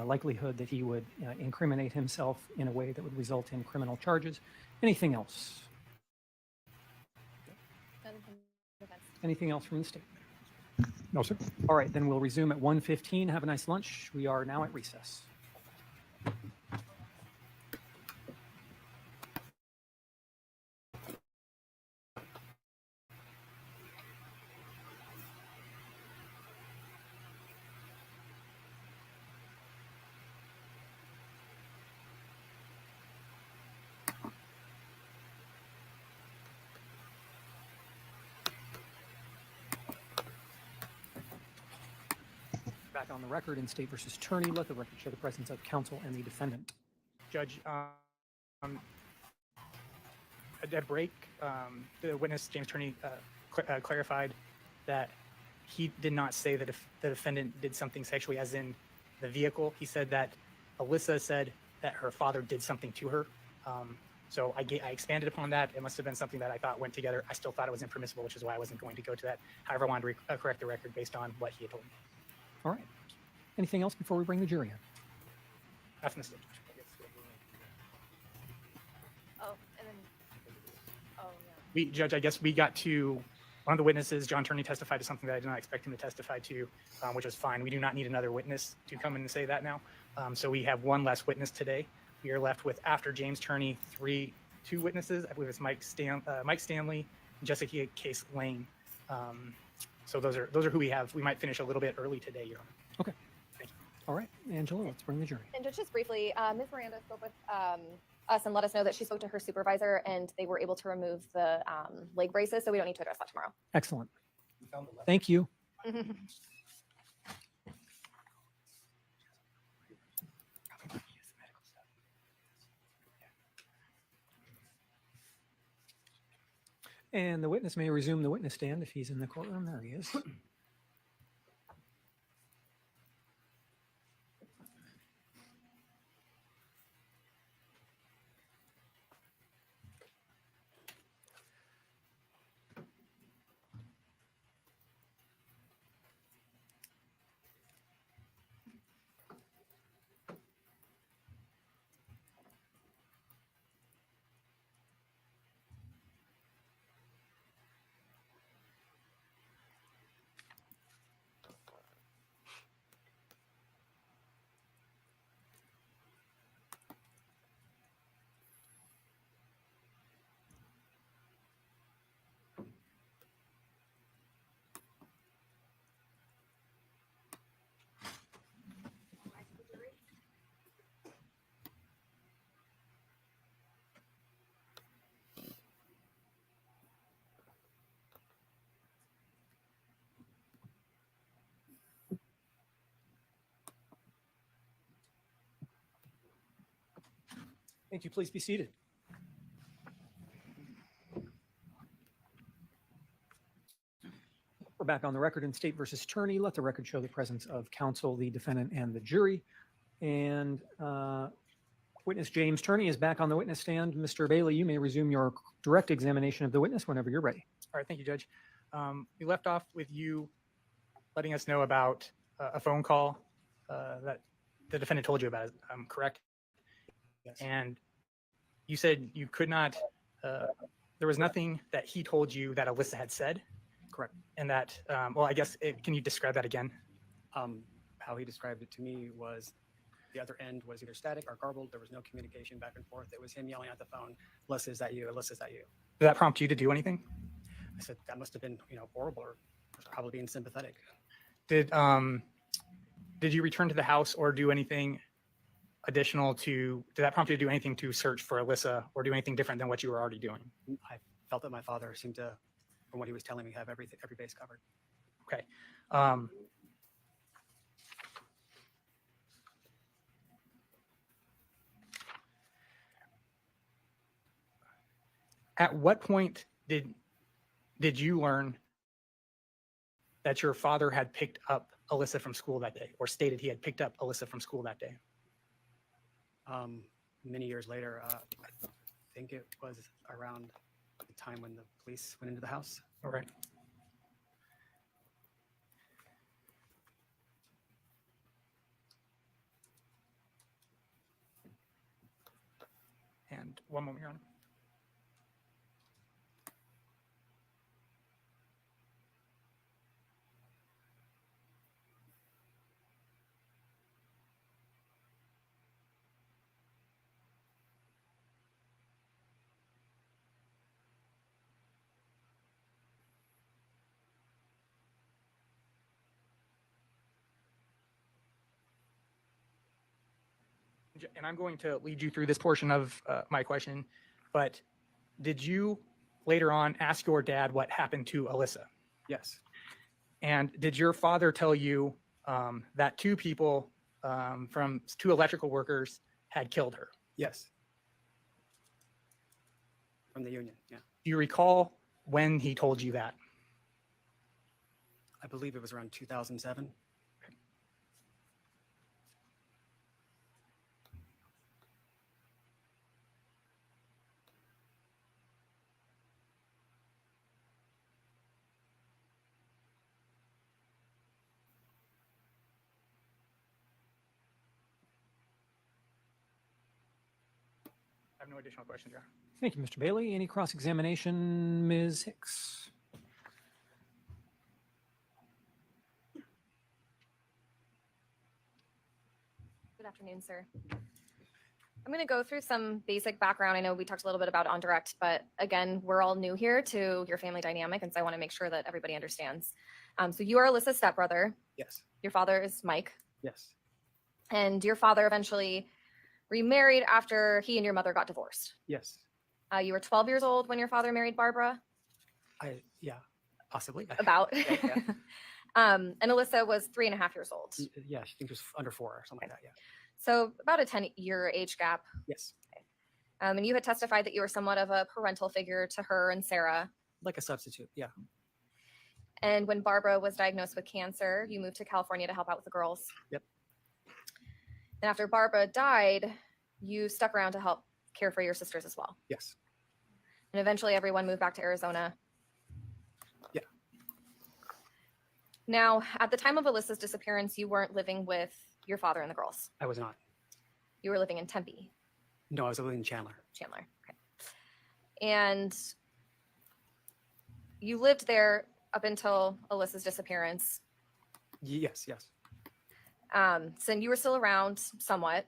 likelihood that he would incriminate himself in a way that would result in criminal charges. Anything else? Anything else from the state? No, sir. All right, then we'll resume at 1:15. Have a nice lunch. We are now at recess. Back on the record in State versus Turney, let the record show the presence of counsel and the defendant. Judge, at break, the witness, James Turney, clarified that he did not say that if the defendant did something sexually, as in the vehicle. He said that Alissa said that her father did something to her. So I expanded upon that. It must have been something that I thought went together. I still thought it was impermissible, which is why I wasn't going to go to that. However, I wanted to correct the record based on what he had told me. All right. Anything else before we bring the jury in? That's a mistake. Oh, and then, oh, yeah. Judge, I guess we got to one of the witnesses, John Turney, testified to something that I did not expect him to testify to, which was fine. We do not need another witness to come in and say that now. So we have one less witness today. We are left with, after James Turney, two witnesses. I believe it's Mike Stanley, and Jessica Case Lane. So those are who we have. We might finish a little bit early today, Your Honor. Okay. Thank you. All right, Angela, let's bring the jury. And just briefly, Ms. Miranda spoke with us and let us know that she spoke to her supervisor and they were able to remove the leg braces, so we don't need to address that tomorrow. Excellent. Thank you. And the witness may resume the witness stand if he's in the courtroom. There he is. Thank you. Please be seated. We're back on the record in State versus Turney. Let the record show the presence of counsel, the defendant, and the jury. And witness James Turney is back on the witness stand. Mr. Bailey, you may resume your direct examination of the witness whenever you're ready. All right, thank you, Judge. We left off with you letting us know about a phone call that the defendant told you about, correct? Yes. And you said you could not, there was nothing that he told you that Alissa had said? Correct. And that, well, I guess, can you describe that again? How he described it to me was the other end was either static or garbled. There was no communication back and forth. It was him yelling at the phone, Alyssa, is that you? Alyssa, is that you? Did that prompt you to do anything? I said, that must have been, horrible, or probably being sympathetic. Did you return to the house or do anything additional did that prompt you to do anything to search for Alissa or do anything different than what you were already doing? I felt that my father seemed to, from what he was telling me, have every base covered. Okay. At what point did you learn that your father had picked up Alissa from school that day, or stated he had picked up Alissa from school that day? Many years later, I think it was around the time when the police went into the house. All right. And one moment, Your Honor. And I'm going to lead you through this portion of my question, but did you later on ask your dad what happened to Alissa? Yes. And did your father tell you that two people two electrical workers had killed her? Yes. From the union, yeah. Do you recall when he told you that? I believe it was around 2007. have no additional questions, Your Honor. Thank you, Mr. Bailey. Any cross-examination, Ms. Hicks? Good afternoon, sir. I'm going to go through some basic background. I know we talked a little bit about on direct, but again, we're all new here to your family dynamic, and so I want to make sure that everybody understands. So you are Alyssa's stepbrother. Yes. Your father is Mike, Yes. and your father eventually remarried after he and your mother got divorced. Yes. You were 12 years old when your father married Barbara, Yeah, possibly. about. Yeah. And Alissa was 3.5 years old. Yeah, she thinks it was under 4 or something like that. Yeah. So about a 10-year age gap. Yes. And you had testified that you were somewhat of a parental figure to her and Sarah. Like a substitute. Yeah. And when Barbara was diagnosed with cancer, you moved to California to help out with the girls. Yep. And after Barbara died, you stuck around to help care for your sisters as well. Yes. And eventually everyone moved back to Arizona. Yeah. Now, at the time of Alyssa's disappearance, you weren't living with your father and the girls. I was not. You were living in Tempe, No, I was living in Chandler. Chandler. Okay. And you lived there up until Alyssa's disappearance. Yes. Yes. So you were still around somewhat.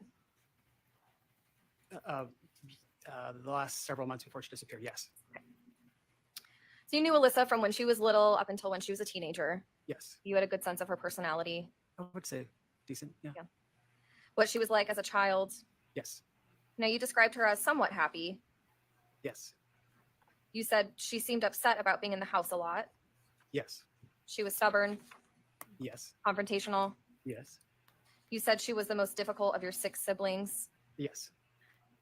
The last several months before she disappeared. Yes. So you knew Alyssa from when she was little up until when she was a teenager. Yes. You had a good sense of her personality, I would say decent. Yeah. Yeah. what she was like as a child. Yes. Now, you described her as somewhat happy. Yes. You said she seemed upset about being in the house a lot. Yes. She was stubborn, Yes. confrontational. Yes. You said she was the most difficult of your 6 siblings. Yes.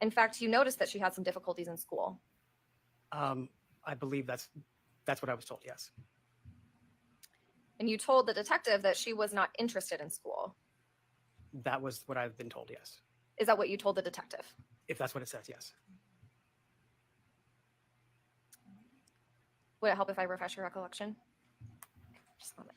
In fact, you noticed that she had some difficulties in school. I believe that's what I was told. Yes. And you told the detective that she was not interested in school. That was what I've been told. Yes. Is that what you told the detective? If that's what it says. Yes. Would it help if I refresh your recollection? Just a moment.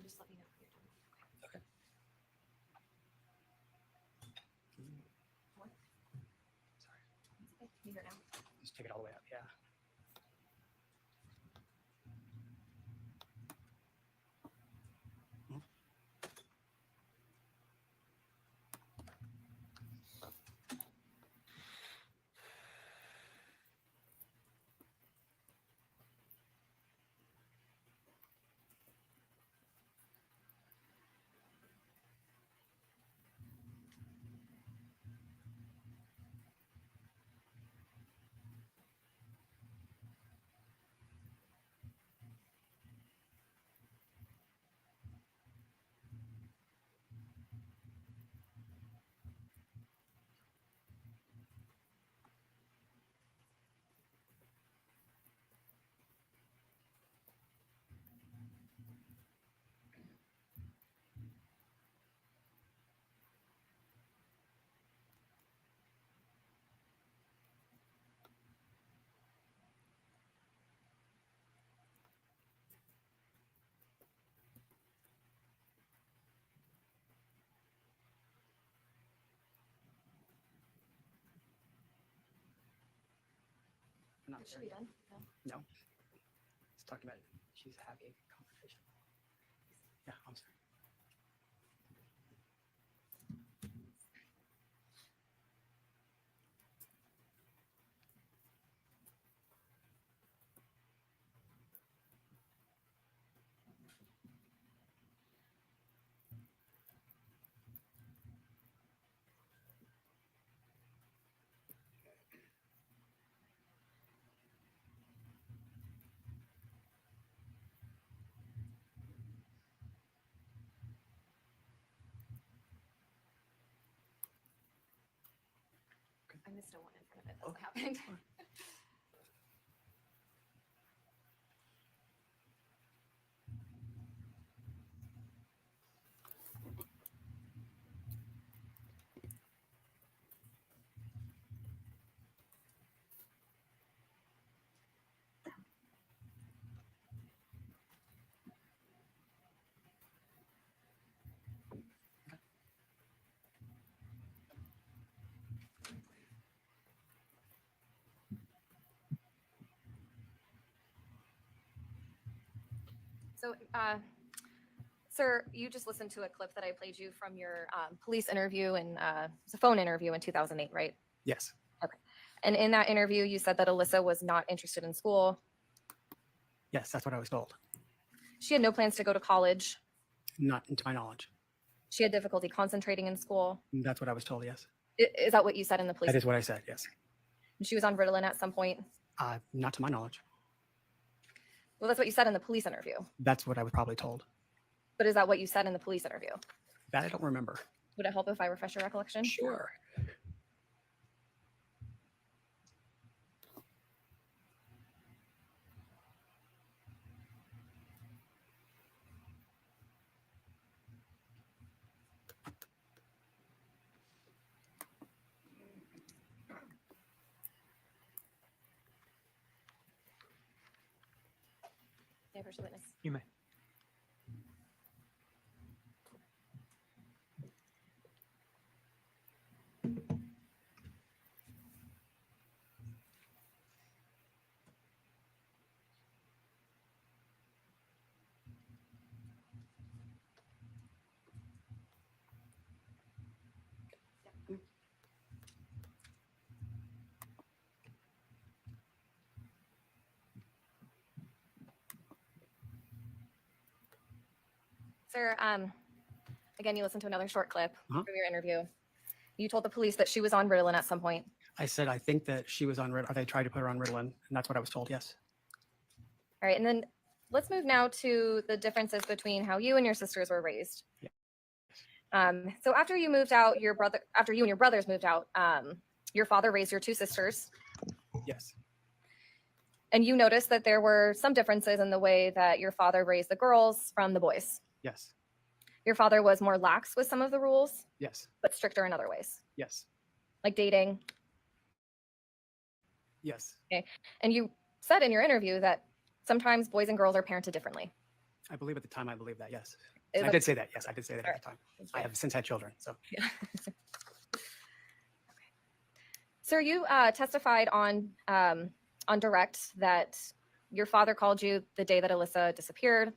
Just let me know if you're done. Okay. What? Sorry. Okay, you hear it now? Just take it all the way up. Yeah. not It should there be yet. done. No. No. It's talking about she's having a conversation. Yeah, I'm sorry. I missed a one in front of it. That's what happened. So, sir, you just listened to a clip that I played you from your police interview and it's a phone interview in 2008, right? Yes. And in that interview, you said that Alissa was not interested in school. Yes, that's what I was told. She had no plans to go to college. Not to my knowledge. She had difficulty concentrating in school. That's what I was told. Yes. Is that what you said in the police? That is what I said. Yes. She was on Ritalin at some point. Not to my knowledge. Well, that's what you said in the police interview. That's what I was probably told. But is that what you said in the police interview? That I don't remember. Would it help if I refresh your recollection? Sure. May I approach the witness? You may. Sir, again, you listened to another short clip Uh-huh. from your interview. You told the police that she was on Ritalin at some point. I said I think that she was on Ritalin. They tried to put her on Ritalin, and that's what I was told. Yes. All right, and then let's move now to the differences between how you and your sisters were raised. Yeah. So after you moved out, after you and your brothers moved out, your father raised your two sisters, Yes. and you noticed that there were some differences in the way that your father raised the girls from the boys. Yes. Your father was more lax with some of the rules, Yes. but stricter in other ways, Yes. like dating. Yes. And you said in your interview that sometimes boys and girls are parented differently. I believe at the time I believe that. Yes. Is I that- did say that. Yes, I did say that All at the time. I have since had children. So Sir, you testified on direct that your father called you the day that Alissa disappeared.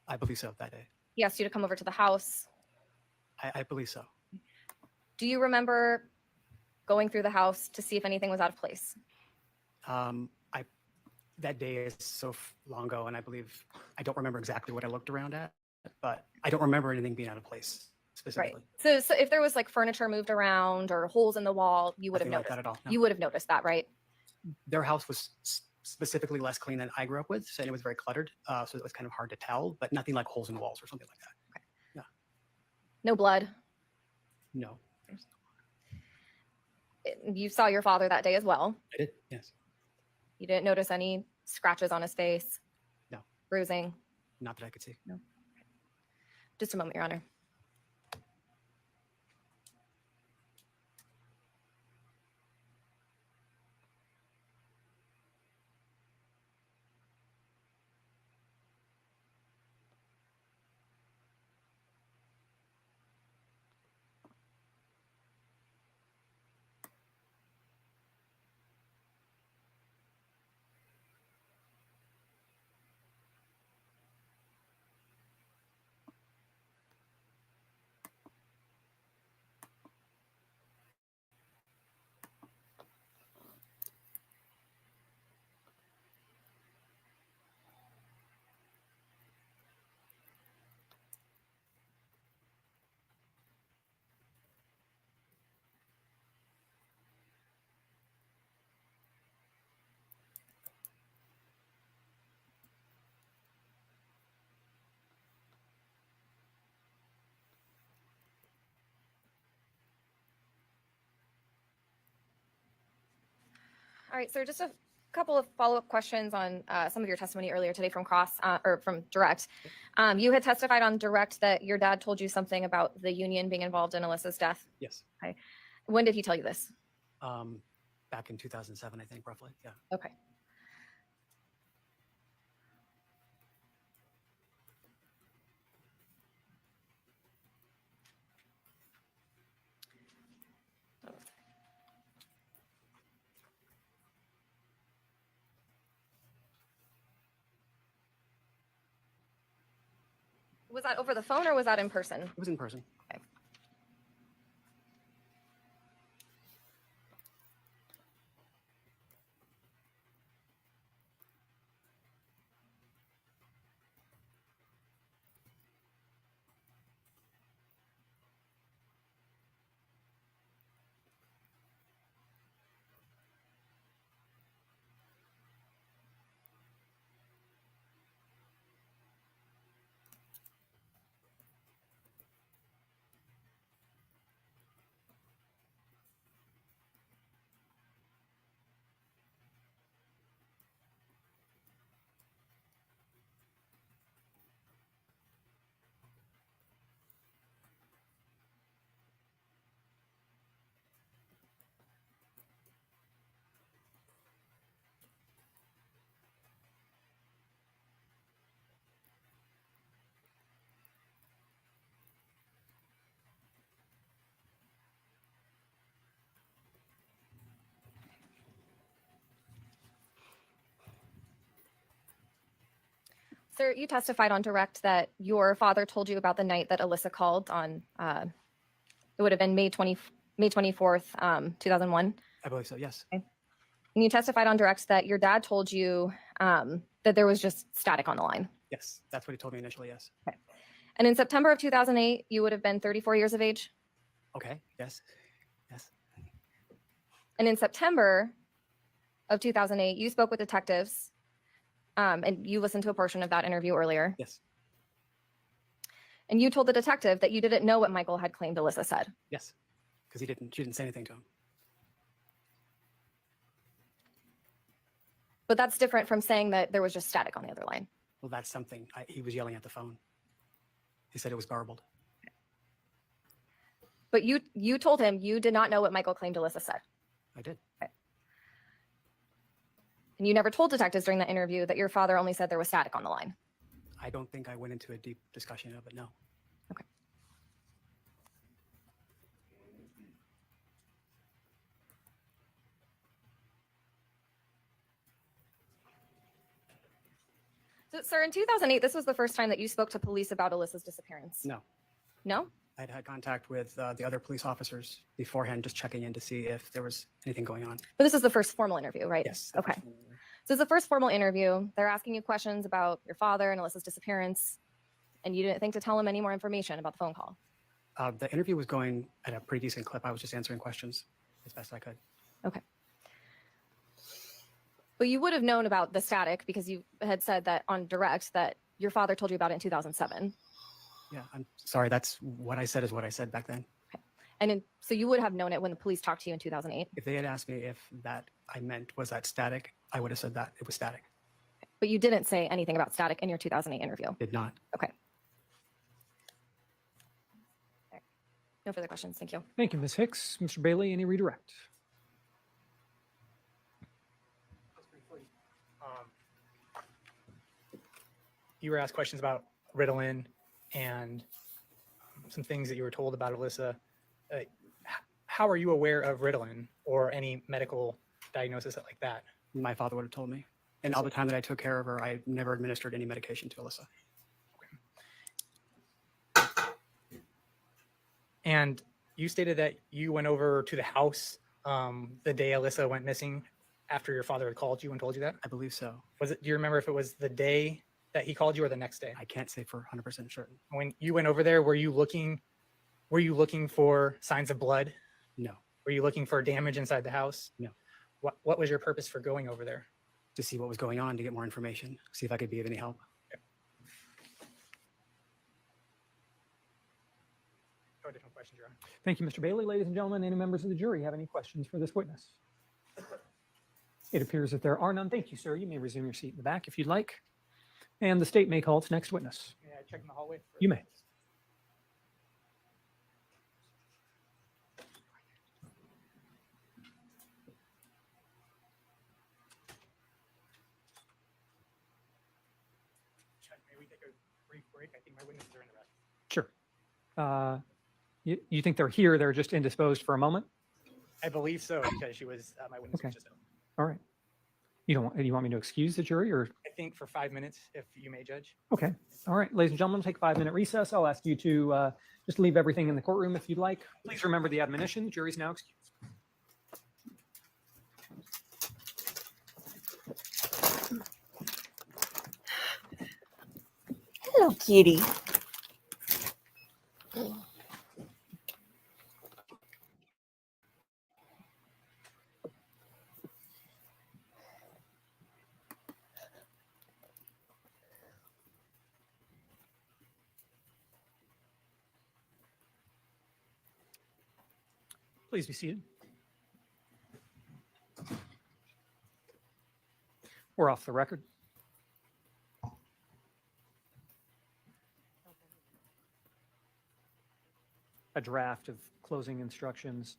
I believe so that day. He asked you to come over to the house. I believe so. Do you remember going through the house to see if anything was out of place? I that day is so long ago, and I believe I don't remember exactly what I looked around at, but I don't remember anything being out of place Right. specifically. So if there was like furniture moved around or holes in the wall, you would have Nothing like noticed. that at all. No. You would have noticed that, right? Their house was specifically less clean than I grew up with, and it was very cluttered, so it was kind of hard to tell, but nothing like holes in walls or something like that. No blood. No, You saw your father that day as well. I did. Yes, You didn't notice any scratches on his face? No. Bruising? not that I could see. Just a moment, Your Honor. All right, so just a couple of follow-up questions on some of your testimony earlier today from from direct. You had testified on direct that your dad told you something about the union being involved in Alyssa's death. Yes. Okay. When did he tell you this? Back in 2007, I think, roughly. Yeah. Okay. Was that over the phone or was that in person? It was in person. Okay. Sir, you testified on direct that your father told you about the night that Alissa called on, it would have been May 24th, 2001. I believe so. Yes. And you testified on direct that your dad told you that there was just static on the line. Yes. That's what he told me initially. Yes. Okay. And in September of 2008, you would have been 34 years of age. Okay. Yes. Yes. And in September of 2008, you spoke with detectives and you listened to a portion of that interview earlier. Yes. And you told the detective that you didn't know what Michael had claimed Alissa said. Yes. Because she didn't say anything to him. But that's different from saying that there was just static on the other line. Well, that's something. He was yelling at the phone. He said it was garbled. But you told him you did not know what Michael claimed Alissa said. I did. And you never told detectives during that interview that your father only said there was static on the line. I don't think I went into a deep discussion of it. No. Okay. So, sir, in 2008, this was the first time that you spoke to police about Alyssa's disappearance. No. No? I'd had contact with the other police officers beforehand, just checking in to see if there was anything going on. But this is the first formal interview, right? Yes. Okay. So it's the first formal interview. They're asking you questions about your father and Alyssa's disappearance, and you didn't think to tell them any more information about the phone call. The interview was going at a pretty decent clip. I was just answering questions as best I could. Okay. But you would have known about the static because you had said that on direct that your father told you about it in 2007. Yeah, I'm sorry. That's what I said is what I said back then. Okay. And so you would have known it when the police talked to you in 2008. If they had asked me if that I meant was that static, I would have said that it was static. But you didn't say anything about static in your 2008 interview. Did not. Okay. No further questions. Thank you. Thank you, Ms. Hicks. Mr. Bailey, any redirect? You were asked questions about Ritalin and some things that you were told about Alissa. How are you aware of Ritalin or any medical diagnosis like that? My father would have told me. And all the time that I took care of her, I never administered any medication to Alissa. And you stated that you went over to the house the day Alissa went missing after your father had called you and told you that? I believe so. Do you remember if it was the day that he called you or the next day? I can't say for 100% certain. When you went over there, were you looking for signs of blood? No. Were you looking for damage inside the house? No. What was your purpose for going over there? To see what was going on, to get more information, see if I could be of any help. No additional questions, Your Honor. Thank you, Mr. Bailey. Ladies and gentlemen, any members of the jury have any questions for this witness? It appears that there are none. Thank you, sir. You may resume your seat in the back if you'd like. And the state may call its next witness. May I check in the hallway? You may. May we take a brief break? I think my witnesses are in the restroom. Sure. You think they're here? They're just indisposed for a moment? I believe so, because she was my witness Okay. was just out. All right. You want me to excuse the jury or? I think for 5 minutes, if you may judge. Okay. All right, ladies and gentlemen, we'll take a 5-minute recess. I'll ask you to just leave everything in the courtroom if you'd like. Please remember the admonition. The jury's now excused. Hello, kitty. Please be seated. We're off the record. A draft of closing instructions.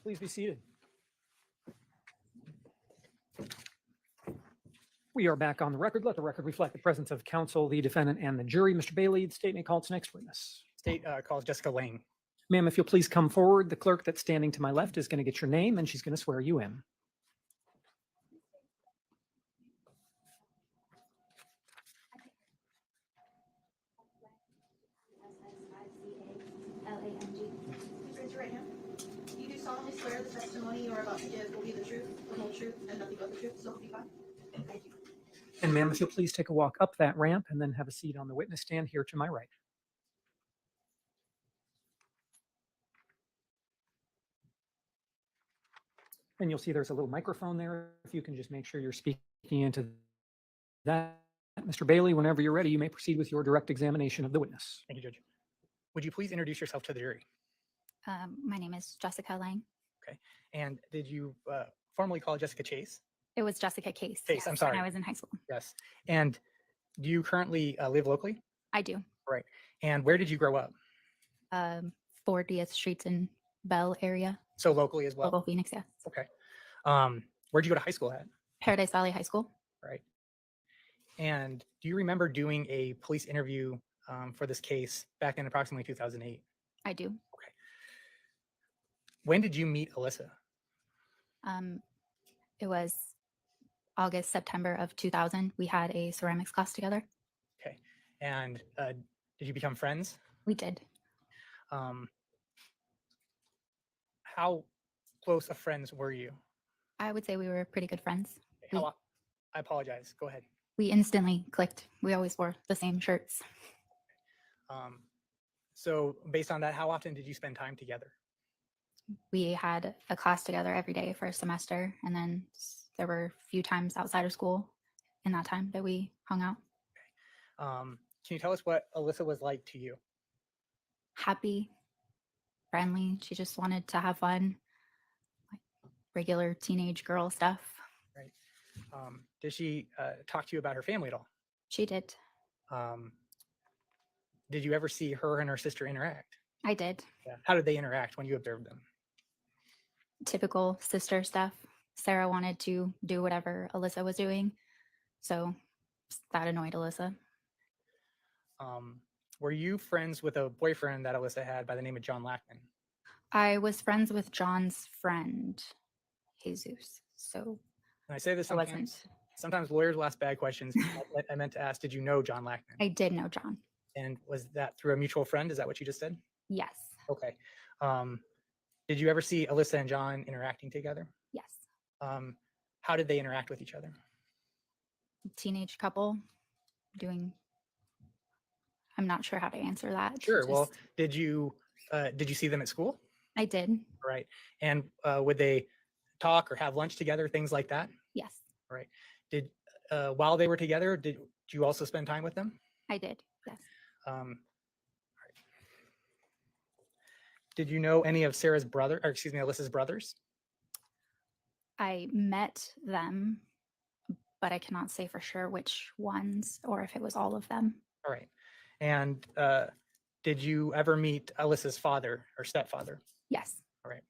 Please be seated. We are back on the record. Let the record reflect the presence of counsel, the defendant, and the jury. Mr. Bailey, the state may call its next witness. State calls Jessica Lang. Ma'am, if you'll please come forward. The clerk that's standing to my left is going to get your name, and she's going to swear you in. Please raise your right hand. You do solemnly swear the testimony you are about to give will be the truth, the whole truth, and nothing but the truth, so help you God. Thank you. And ma'am, if you'll please take a walk up that ramp and then have a seat on the witness stand here to my right. And you'll see there's a little microphone there. If you can just make sure you're speaking into that. Mr. Bailey, whenever you're ready, you may proceed with your direct examination of the witness. Thank you, Judge. Would you please introduce yourself to the jury? My name is Jessica Lang. And did you formally call Jessica Chase? It was Jessica Case. Chase, I'm sorry. When I was in high school. Yes. And do you currently live locally? I do. And where did you grow up? 40th Streets in Bell area, So locally as well? local Phoenix, yeah. Okay. Where'd you go to high school at? Paradise Valley High School. And do you remember doing a police interview for this case back in approximately 2008? I do. When did you meet Alissa? It was August, September of 2000. We had a ceramics class together. Okay. And did you become friends? We did. How close of friends were you? I would say we were pretty good friends. How, I apologize. Go ahead. We instantly clicked. We always wore the same shirts. So based on that, how often did you spend time together? We had a class together every day for a semester, and then There were a few times outside of school in that time that we hung out. Can you tell us what Alissa was like to you? Happy, friendly. She just wanted to have fun, like regular teenage girl stuff. Right. Did she talk to you about her family at all? She did. Did you ever see her and her sister interact? I did. Yeah. How did they interact when you observed them? Typical sister stuff. Sarah wanted to do whatever Alissa was doing, so that annoyed Alissa. Were you friends with a boyfriend that Alissa had by the name of John Lackman? I was friends with John's friend, Jesus. So And I say this I wasn't. sometimes lawyers will ask bad questions. I meant to ask, did you know John Lackman? I did know John. And was that through a mutual friend? Is that what you just said? Yes. Okay. Did you ever see Alissa and John interacting together? Yes. How did they interact with each other? Teenage couple doing. I'm not sure how to answer that. Sure. Well, Just- did you see them at school? I did. Right. And would they talk or have lunch together, things like that? Yes, Right. Did while they were together, did you also spend time with them? I did. Yes. Did you know any of Sarah's brother, or excuse me, Alyssa's brothers? I met them, but I cannot say for sure which ones or if it was all of them. All right. And did you ever meet Alyssa's father or stepfather? Yes. All right.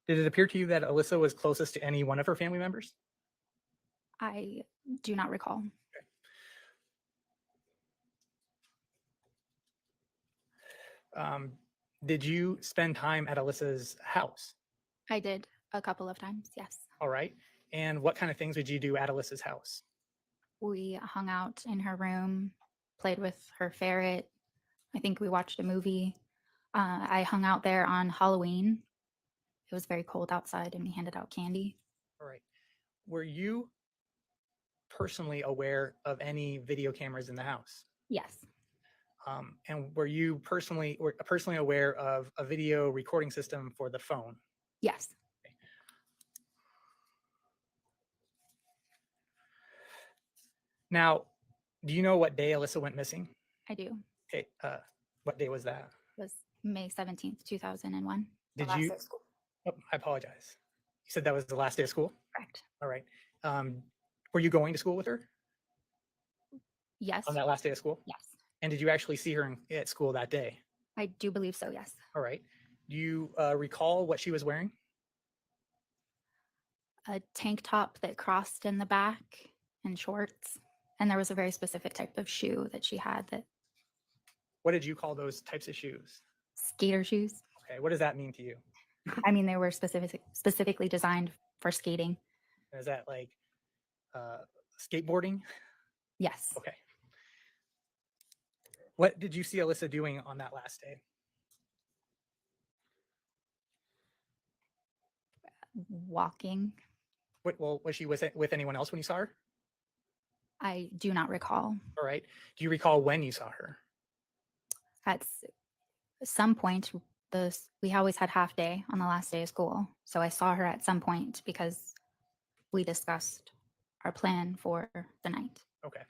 Did it appear to you that Alissa was closest to any one of her family members? I do not recall. Did you spend time at Alyssa's house? I did a couple of times. Yes. All right. And what kind of things would you do at Alyssa's house? We hung out in her room, played with her ferret. I think we watched a movie. I hung out there on Halloween. It was very cold outside and we handed out candy. All right. Were you personally aware of any video cameras in the house? Yes. And were you personally aware of a video recording system for the phone? Yes. Now, do you know what day Alissa went missing? I do. Okay. What day was that? It was May 17th, 2001. Did Last you? day of school. Oh, I apologize. You said that was the last day of school? Correct. All right. Were you going to school with her Yes. on that last day of school? Yes. And did you actually see her at school that day? I do believe so. Yes. All right. Do you recall what she was wearing? A tank top that crossed in the back and shorts. And there was a very specific type of shoe that she had, that What did you call those types of shoes? skater shoes. Okay. What does that mean to you? I mean, they were specifically designed for skating. Is that like skateboarding? Yes. Okay. What did you see Alissa doing on that last day? Walking. Well, was she with anyone else when you saw her? I do not recall. All right. Do you recall when you saw her? At some point, we always had half day on the last day of school. So I saw her at some point because we discussed our plan for the night. Okay.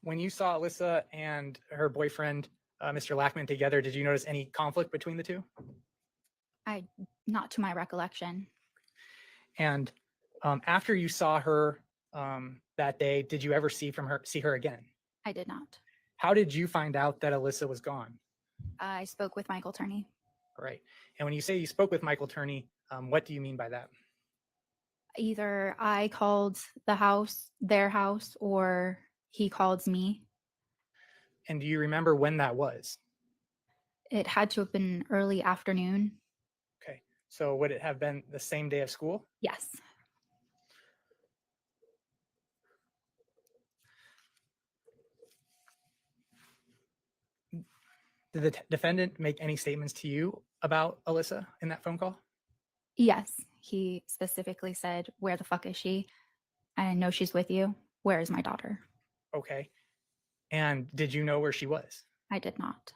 When you saw Alissa and her boyfriend, Mr. Lackman, together, did you notice any conflict between the two? Not to my recollection. And after you saw her that day, did you ever see her again? I did not. How did you find out that Alissa was gone? I spoke with Michael Turney. All right. And when you say you spoke with Michael Turney, what do you mean by that? Either I called their house, or he called me. And do you remember when that was? It had to have been early afternoon. Okay. So would it have been the same day of school? Yes. Did the defendant make any statements to you about Alissa in that phone call? Yes, he specifically said, "Where the fuck is she? I know she's with you. Where is my daughter?" Okay. And did you know where she was? I did not.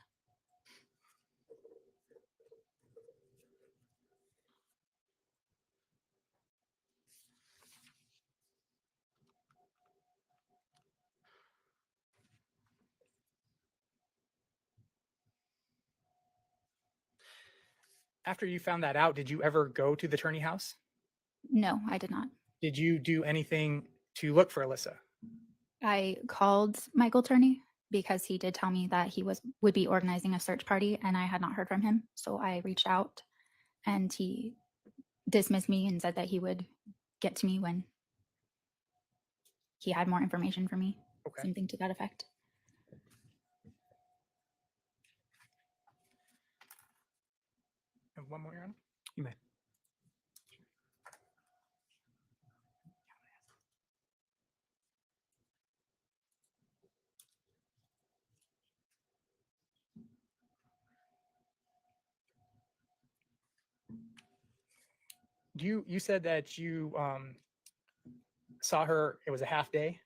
After you found that out, did you ever go to the Turney house? No, I did not. Did you do anything to look for Alissa? I called Michael Turney because he did tell me that he would be organizing a search party and I had not heard from him. So I reached out and he dismissed me and said that he would get to me when he had more information for me. Okay. Something to that effect. And one more, Your Honor. You may. You said that you saw her, it was a half day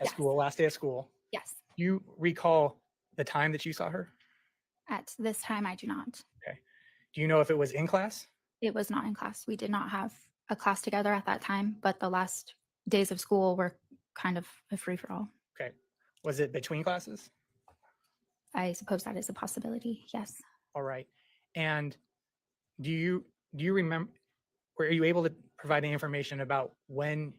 at Yes. school, last day of school. Yes. You recall the time that you saw her? At this time, I do not. Okay. Do you know if it was in class? It was not in class. We did not have a class together at that time, but the last days of school were kind of a free for all. Okay. Was it between classes? I suppose that is a possibility. Yes. All right. And do you remember, were you able to provide any information about when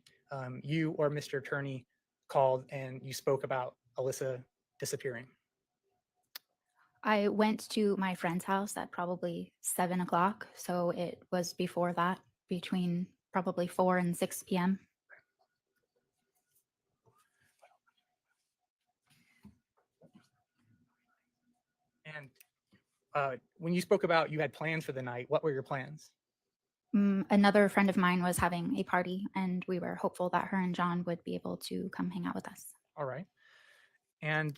you or Mr. Turney called and you spoke about Alissa disappearing? I went to my friend's house at probably 7 o'clock. So it was before that, between probably 4 and 6 p.m. And when you spoke about you had plans for the night, what were your plans? Another friend of mine was having a party, and we were hopeful that her and John would be able to come hang out with us. All right. And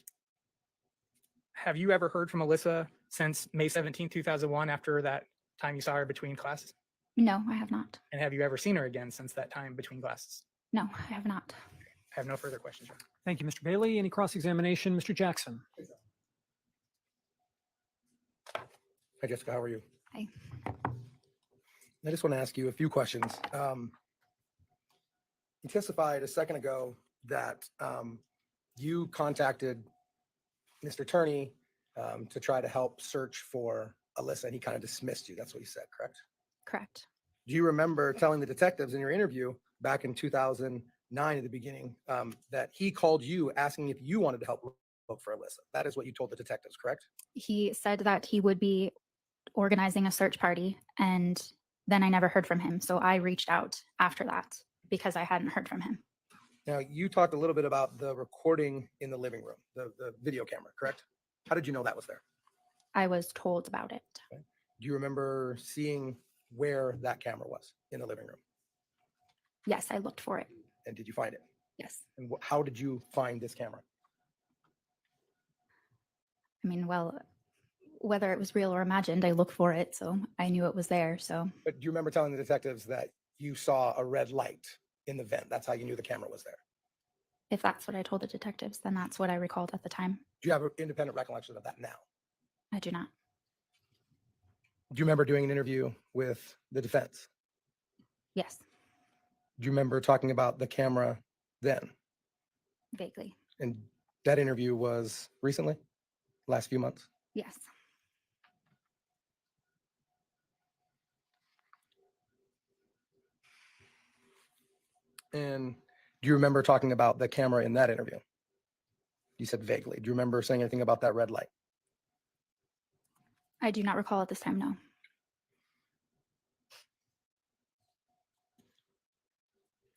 have you ever heard from Alissa since May 17, 2001, after that time you saw her between classes? No, I have not. And have you ever seen her again since that time between classes? No, I have not. I have no further questions. Your Honor. Thank you, Mr. Bailey. Any cross-examination? Mr. Jackson. Hi, Jessica. How are you? Hi. I just want to ask you a few questions. You testified a second ago that you contacted Mr. Turney to try to help search for Alissa, and he kind of dismissed you. That's what you said, correct? Correct. Do you remember telling the detectives in your interview back in 2009 at the beginning that he called you asking if you wanted to help look for Alissa? That is what you told the detectives, correct? He said that he would be organizing a search party, and then I never heard from him. So I reached out after that because I hadn't heard from him. Now, you talked a little bit about the recording in the living room, the video camera, correct? How did you know that was there? I was told about it. Okay. Do you remember seeing where that camera was in the living room? Yes, I looked for it. And did you find it? Yes. And how did you find this camera? I mean, well, whether it was real or imagined, I looked for it, so I knew it was there. So But do you remember telling the detectives that you saw a red light in the vent? That's how you knew the camera was there. if that's what I told the detectives, then that's what I recalled at the time. Do you have an independent recollection of that now? I do not. Do you remember doing an interview with the defense? Yes, Do you remember talking about the camera then? vaguely. And that interview was recently, last few months? Yes. And do you remember talking about the camera in that interview? You said vaguely. Do you remember saying anything about that red light? I do not recall at this time, no.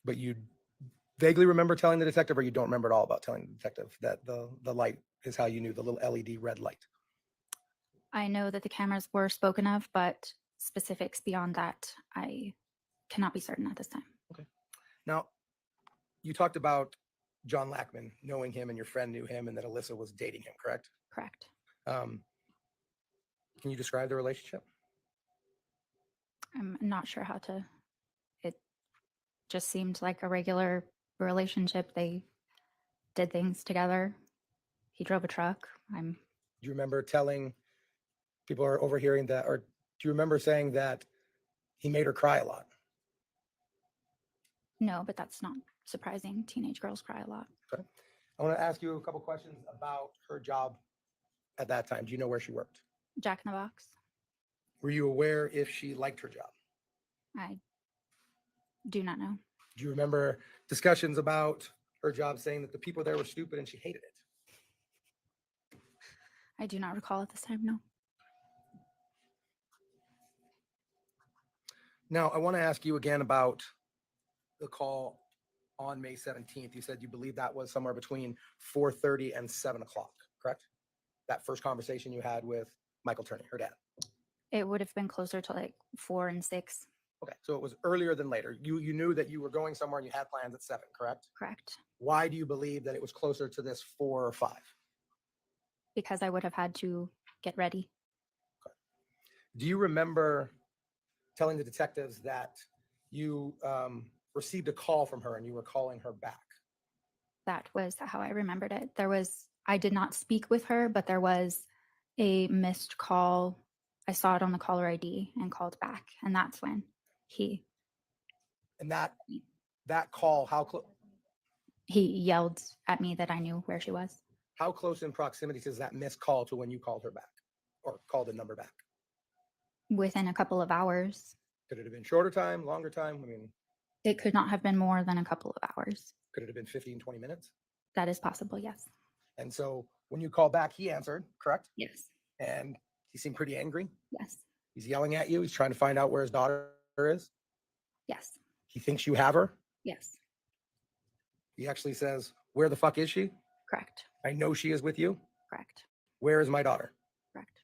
But you vaguely remember telling the detective, or you don't remember at all about telling the detective that the light is how you knew, the little LED red light? I know that the cameras were spoken of, but specifics beyond that, I cannot be certain at this time. Now, you talked about John Lackman, knowing him, and your friend knew him, and that Alissa was dating him, correct? Correct. Can you describe the relationship? I'm not sure how to. It just seemed like a regular relationship. They did things together. He drove a truck. I'm Do you remember telling people are overhearing that, or do you remember saying that he made her cry a lot? no, but that's not surprising. Teenage girls cry a lot. Okay. I want to ask you a couple questions about her job at that time. Do you know where she worked? Jack in the Box. Were you aware if she liked her job? I do not know. Do you remember discussions about her job saying that the people there were stupid and she hated it? I do not recall at this time. No. Now, I want to ask you again about the call on May 17th. You said you believe that was somewhere between 4:30 and 7 o'clock, correct? That first conversation you had with Michael Turney, her dad. It would have been closer to like 4 and 6. Okay, so it was earlier than later. You knew that you were going somewhere and you had plans at 7, correct? Correct. Why do you believe that it was closer to this 4 or 5? Because I would have had to get ready. Do you remember telling the detectives that you received a call from her and you were calling her back? That was how I remembered it. I did not speak with her, but there was a missed call. I saw it on the caller ID and called back. And that's when And that call, he yelled at me that I knew where she was. how close in proximity is that missed call to when you called her back or called the number back? Within a couple of hours. Could it have been shorter time, longer time? I mean, It could not have been more than a couple of hours. could it have been 15, 20 minutes? That is possible, yes. And so when you called back, he answered, correct? Yes. And he seemed pretty angry. Yes. He's yelling at you. He's trying to find out where his daughter is. Yes. He thinks you have her. Yes. He actually says, "Where the fuck is she? Correct. I know she is with you. Correct. Where is my daughter?" Correct.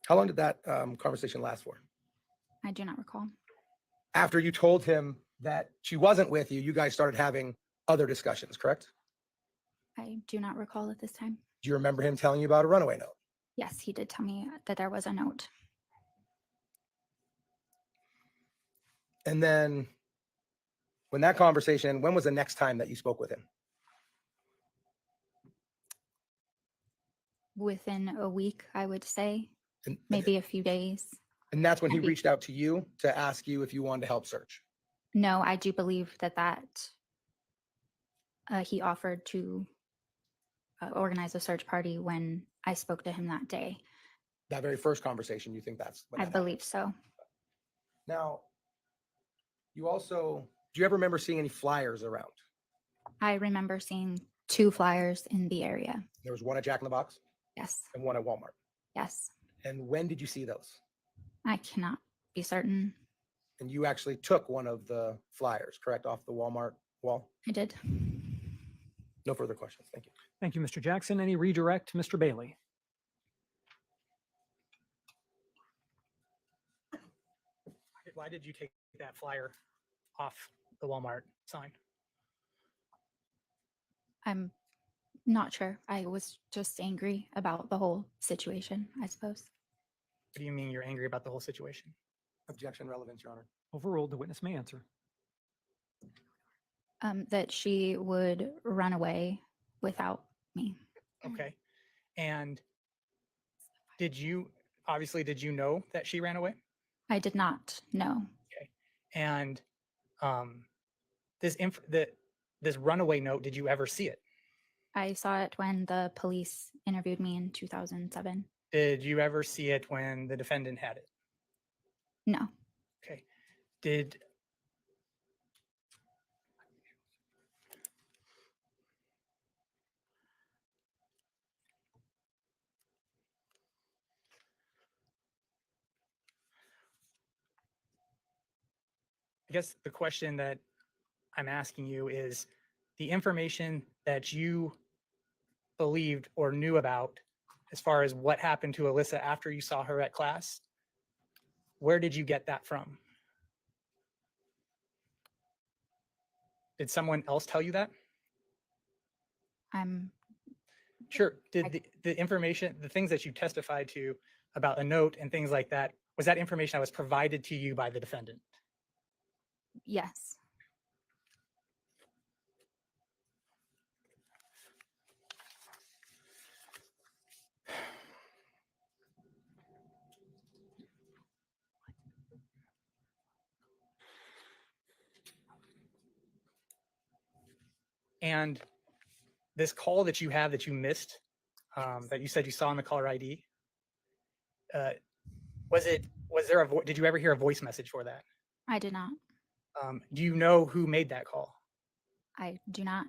How long did that conversation last for? I do not recall. After you told him that she wasn't with you, you guys started having other discussions, correct? I do not recall at this time. Do you remember him telling you about a runaway note? Yes, he did tell me that there was a note. And then when that conversation, when was the next time that you spoke with him? Within a week, I would say, And, maybe a few days. and that's when he maybe. reached out to you to ask you if you wanted to help search. No, I do believe that he offered to organize a search party when I spoke to him that day. That very first conversation, you think that's when I that happened? believe so. Now, you also, do you ever remember seeing any flyers around? I remember seeing 2 flyers in the area. There was one at Jack in the Box Yes. and one at Walmart. Yes. And when did you see those? I cannot be certain. And you actually took one of the flyers, correct, off the Walmart wall? I did. No further questions. Thank you. Thank you, Mr. Jackson. Any redirect, Mr. Bailey? Why did you take that flyer off the Walmart sign? I'm not sure. I was just angry about the whole situation, I suppose. What do you mean you're angry about the whole situation? Objection, relevance, Your Honor. Overruled. The witness may answer. That she would run away without me. Okay. And did you know that she ran away? I did not know. And this runaway note, did you ever see it? I saw it when the police interviewed me in 2007. Did you ever see it when the defendant had it? No. Okay. I guess the question that I'm asking you is the information that you believed or knew about as far as what happened to Alissa after you saw her at class, where did you get that from? Did someone else tell you that? I'm Sure. Did the information, the things that you testified to about a note and things like that, Was that information that was provided to you by the defendant? Yes. And this call that you have that you missed, that you said you saw on the caller ID, did you ever hear a voice message for that? I did not. Do you know who made that call? I do not.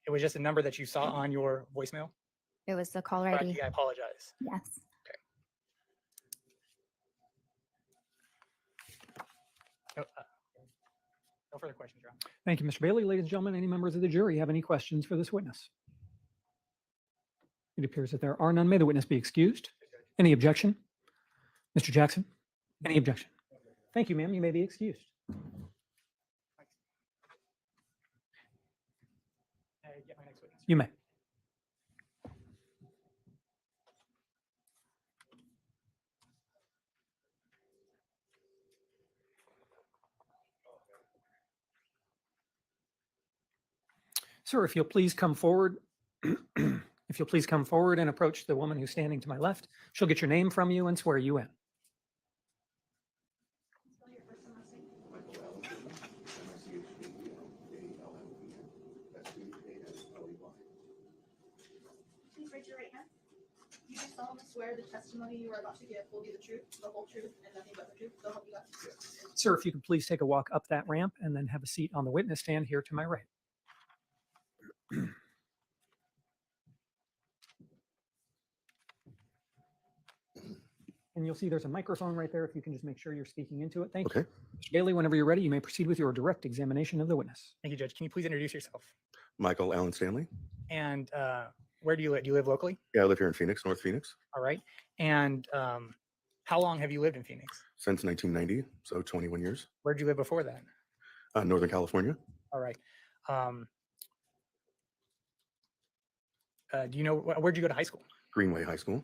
It was just a number that you saw on your voicemail? It was the caller Caller ID. ID, I apologize. Yes. No, no further questions, Your Honor. Thank you, Mr. Bailey. Ladies and gentlemen, any members of the jury have any questions for this witness? It appears that there are none. May the witness be excused. Any objection? Mr. Jackson, any objection? Thank you, ma'am. You may be excused. Get my next witness. You may. Sir, if you'll please come forward. If you'll please come forward and approach the woman who's standing to my left, she'll get your name from you and swear you in. Spell your first and last name. Please raise your right hand. You do solemnly swear the testimony you are about to give will be the truth, the whole truth, and nothing but the truth. So help you God. Sir, if you could please take a walk up that ramp and then have a seat on the witness stand here to my right. And you'll see there's a microphone right there. If you can just make sure you're speaking into it. Thank you. Okay. Mr. Bailey, whenever you're ready, you may proceed with your direct examination of the witness. Thank you, Judge. Can you please introduce yourself? Michael Allen Stanley. And where do you live? Do you live locally? Yeah, I live here in Phoenix, North Phoenix, All right. And how long have you lived in Phoenix? since 1990, so 21 years. Where did you live before that? Northern California. All right. Do you know where'd you go to high school? Greenway High School.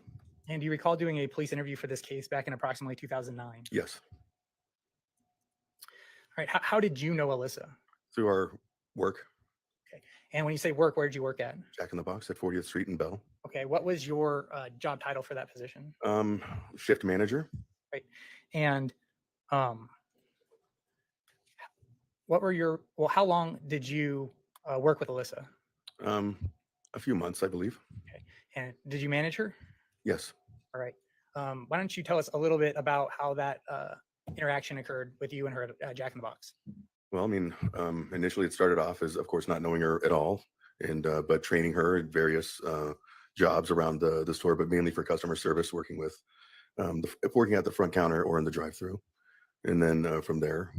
And do you recall doing a police interview for this case back in approximately 2009? Yes, All right. How did you know Alissa? through our work, And when you say work, where did you work at? Jack in the Box at 40th Street in Bell. Okay. What was your job title for that position? Shift manager. And how long did you work with Alissa? A few months, I believe. And did you manage her? Yes. All right. Why don't you tell us a little bit about how that interaction occurred with you and her at Jack in the Box? Well, I mean, initially it started off as, of course, not knowing her at all, and but training her at various jobs around the store, but mainly for customer service, working with working at the front counter or in the drive-through. And then from there,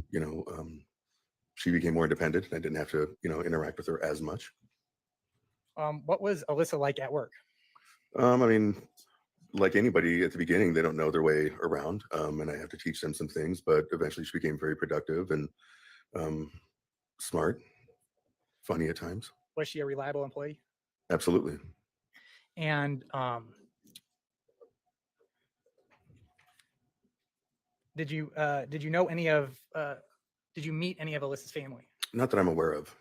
she became more independent. I didn't have to, interact with her as much. What was Alissa like at work? I mean, like anybody at the beginning, they don't know their way around, and I have to teach them some things. But eventually, she became very productive and smart, funny at times. Was she a reliable employee? Absolutely. And did you know any of? Did you meet any of Alissa's family? Not that I'm aware of.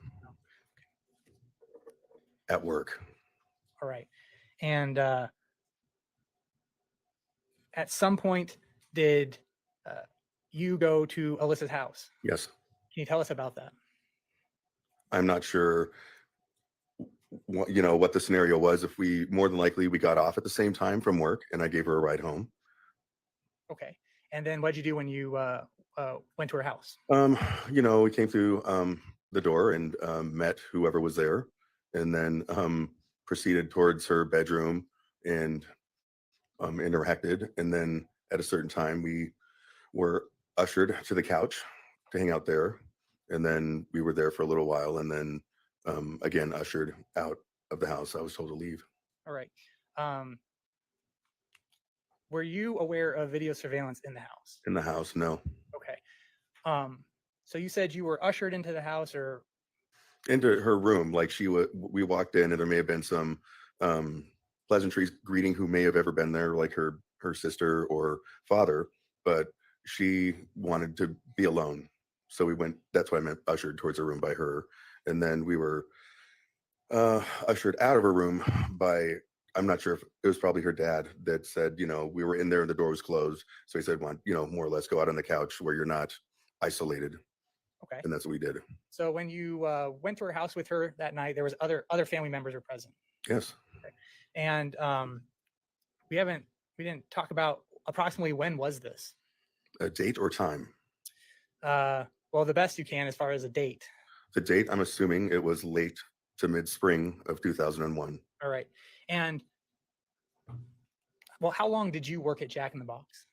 At work. All right. And at some point, did you go to Alissa's house? Yes. Can you tell us about that? I'm not sure what the scenario was. If we more than likely we got off at the same time from work and I gave her a ride home. Okay. And then what did you do when you went to her house? We came through the door and met whoever was there, and then proceeded towards her bedroom and interacted. And then at a certain time, we were ushered to the couch to hang out there. And then we were there for a little while, and then again ushered out of the house. I was told to leave. All right. Were you aware of video surveillance in the house? In the house, no. Okay. So you said you were ushered into the house, or Into her room, like we walked in, and there may have been some pleasantries greeting who may have ever been there, like her sister or father. but she wanted to be alone. So we went, that's why I meant ushered towards a room by her. And then we were ushered out of her room by, I'm not sure if it was probably her dad that said, you know, we were in there and the door was closed. So he said, "Want, you know, more or less go out on the couch where you're not isolated." Okay. And that's what we did. So when you went to her house with her that night, there was other family members were present. Yes. Okay. And we didn't talk about approximately when was this? A date or time? Well, the best you can as far as a date. The date, I'm assuming it was late to mid-spring of 2001. All right. And well, how long did you work at Jack in the Box?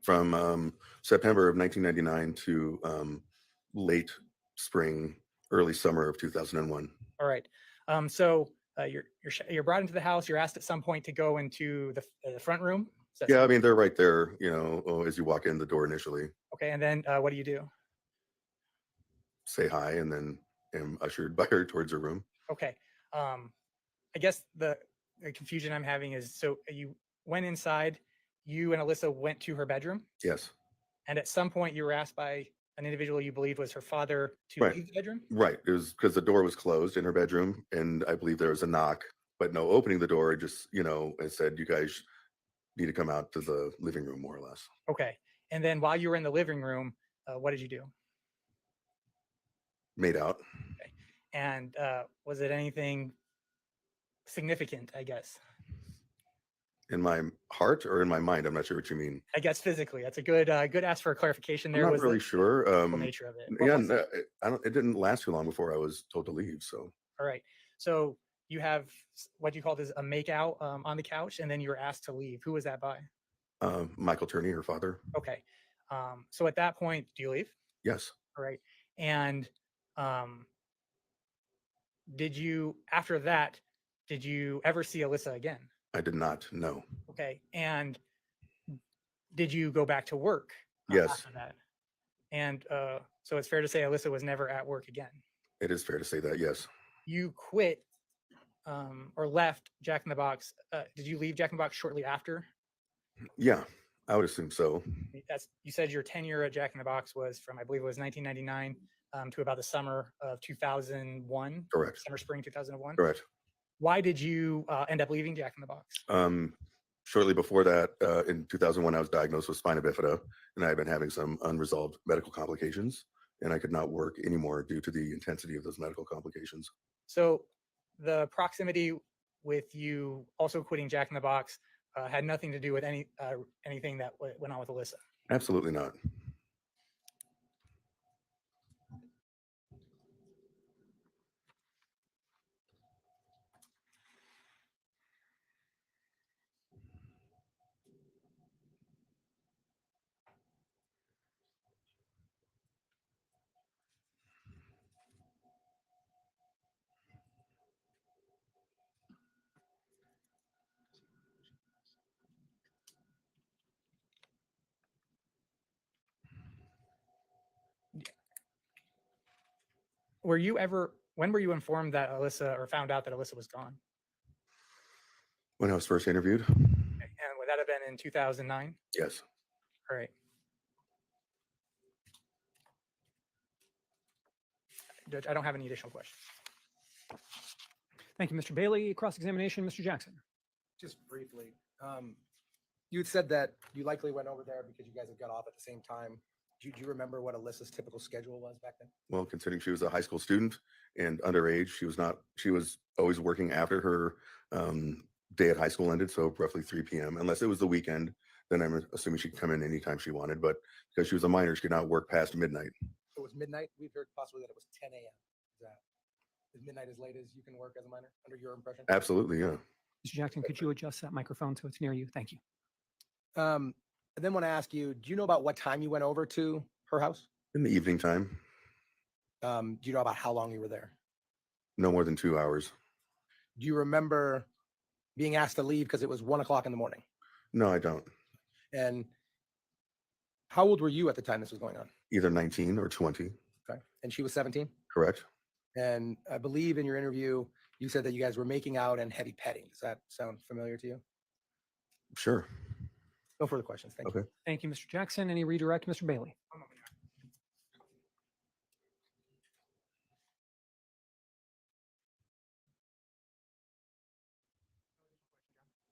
From September of 1999 to late spring, early summer of 2001. All right. So you're brought into the house. You're asked at some point to go into the front room. Yeah, I mean, they're right there, you know, as you walk in the door initially. Okay. And then what do you do? Say hi, and then am ushered by her towards her room. Okay. I guess the confusion I'm having is, so you went inside, you and Alissa went to her bedroom, Yes. and at some point you were asked by an individual you believed was her father to Right. leave the bedroom? Right. It was because the door was closed in her bedroom, and I believe there was a knock, but no opening the door. It just, you know, it said, "You guys need to come out to the living room," more or less. Okay. And then while you were in the living room, what did you do? Made out. Okay. And was it anything significant, I guess? In my heart or in my mind? I'm not sure what you mean. I guess physically. That's a good ask for a clarification there. I'm not Was really the sure. physical nature of it? What Yeah, was it? it didn't last too long before I was told to leave. So All right. So you have what you called as a make out on the couch, and then you were asked to leave. Who was that by? Michael Turney, her father. Okay. So at that point, do you leave? Yes. All right. And did you, after that, did you ever see Alissa again? I did not. No. Okay. And did you go back to work Yes. after that? And so it's fair to say Alissa was never at work again. It is fair to say that. Yes. You quit or left Jack in the Box. Did you leave Jack in the Box shortly after? Yeah, I would assume so. You said your tenure at Jack in the Box was from, I believe it was 1999 to about the summer of 2001. Correct. Summer, spring 2001. Correct. Why did you end up leaving Jack in the Box? Shortly before that, in 2001, I was diagnosed with spina bifida, and I had been having some unresolved medical complications, and I could not work anymore due to the intensity of those medical complications. So the proximity with you also quitting Jack in the Box had nothing to do with anything that went on with Alissa? Absolutely not. When were you informed that Alissa, or found out that Alissa was gone? When I was first interviewed? And would that have been in 2009? Yes. All right. Judge, I don't have any additional questions. Thank you, Mr. Bailey. Cross-examination, Mr. Jackson. Just briefly, you had said that you likely went over there because you guys had got off at the same time. Do you remember what Alyssa's typical schedule was back then? Well, considering she was a high school student and underage, she was always working after her day at high school ended, so roughly 3 p.m. Unless it was the weekend, then I'm assuming she could come in anytime she wanted. But because she was a minor, she could not work past midnight. It was midnight. We've heard possibly that it was 10 a.m. Is midnight as late as you can work as a minor, under your impression? Absolutely, yeah. Mr. Jackson, could you adjust that microphone so it's near you? Thank you. And then want to ask you, do you know about what time you went over to her house? In the evening time. Do you know about how long you were there? No more than 2 hours. Do you remember being asked to leave because it was 1 o'clock in the morning? No, I don't. And how old were you at the time this was going on? Either 19 or 20. Okay. And she was 17? Correct. And I believe in your interview, you said that you guys were making out and heavy petting. Does that sound familiar to you? Sure. No further questions. Thank you. Okay. Thank you, Mr. Jackson. Any redirect, Mr. Bailey?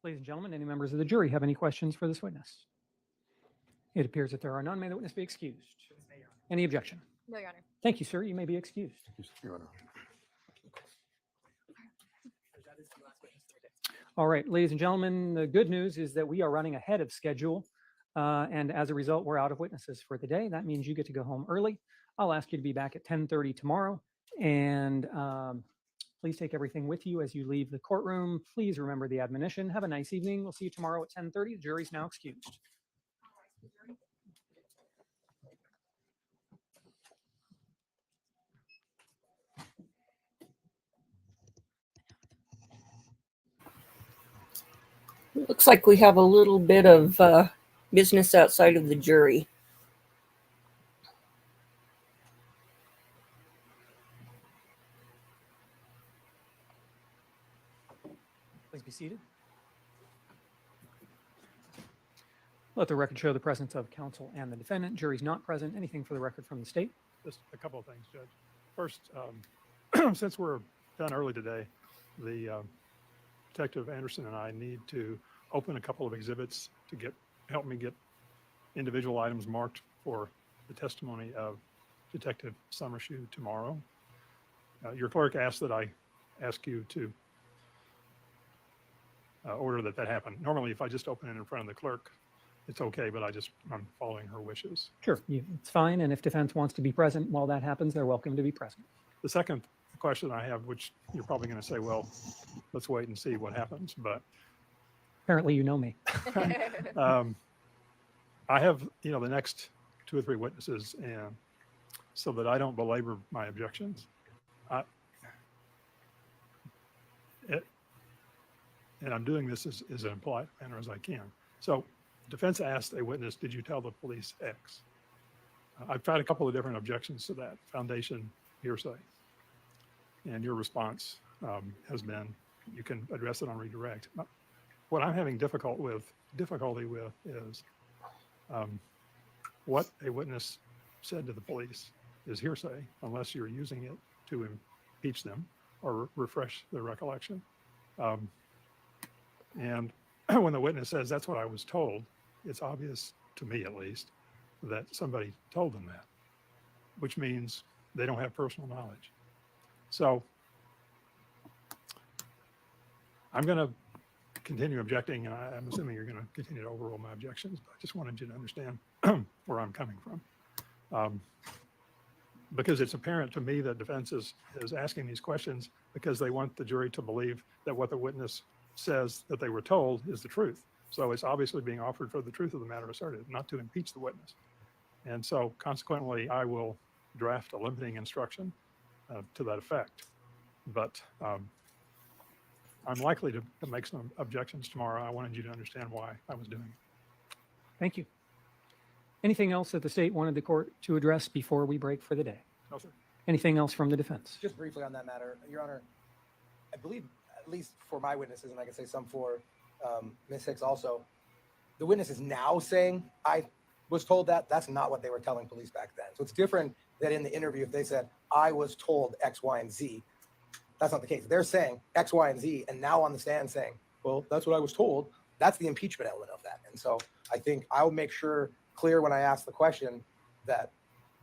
Ladies and gentlemen, any members of the jury have any questions for this witness? It appears that there are none. May the witness be excused. Any objection? No, Your Honor. Thank you, sir. You may be excused. Your Honor. All right, ladies and gentlemen, the good news is that we are running ahead of schedule. And as a result, we're out of witnesses for the day. That means you get to go home early. I'll ask you to be back at 10:30 tomorrow. And please take everything with you as you leave the courtroom. Please remember the admonition. Have a nice evening. We'll see you tomorrow at 10:30. The jury's now excused. Looks like we have a little bit of business outside of the jury. Please be seated. Let the record show the presence of counsel and the defendant. Jury's not present. Anything for the record from the state? Just a couple of things, Judge. First, since we're done early today, the Detective Anderson and I need to open a couple of exhibits to help me get individual items marked for the testimony of Detective Summershoe tomorrow. Your clerk asked that I ask you to order that happen. Normally, if I just open it in front of the clerk, it's okay, but I'm following her wishes. Sure, it's fine. And if defense wants to be present while that happens, they're welcome to be present. The second question I have, which you're probably going to say, well, let's wait and see what happens, but apparently you know me. I have, the next 2 or 3 witnesses, and so that I don't belabor my objections, and I'm doing this as an impolite manner as I can. So defense asked a witness, did you tell the police X? I've tried a couple of different objections to that, foundation, hearsay. And your response has been, you can address it on redirect. What I'm having difficulty with is what a witness said to the police is hearsay unless you're using it to impeach them or refresh their recollection. And when the witness says, that's what I was told, it's obvious, to me at least, that somebody told them that, which means they don't have personal knowledge. So I'm going to continue objecting, and I'm assuming you're going to continue to overrule my objections, but I just wanted you to understand where I'm coming from. Because it's apparent to me that defense is asking these questions because they want the jury to believe that what the witness says that they were told is the truth. So it's obviously being offered for the truth of the matter asserted, not to impeach the witness. And so consequently, I will draft a limiting instruction to that effect. But I'm likely to make some objections tomorrow. I wanted you to understand why I was doing it. Thank you. Anything else that the state wanted the court to address before we break for the day? No, sir. Anything else from the defense? Just briefly on that matter, Your Honor, I believe, at least for my witnesses, and I can say some for Ms. Hicks also, the witness is now saying, I was told that. That's not what they were telling police back then. So it's different that in the interview, if they said, I was told X, Y, and Z, that's not the case. They're saying X, Y, and Z, and now on the stand saying, well, that's what I was told. That's the impeachment element of that. And so I think I'll make sure clear when I ask the question that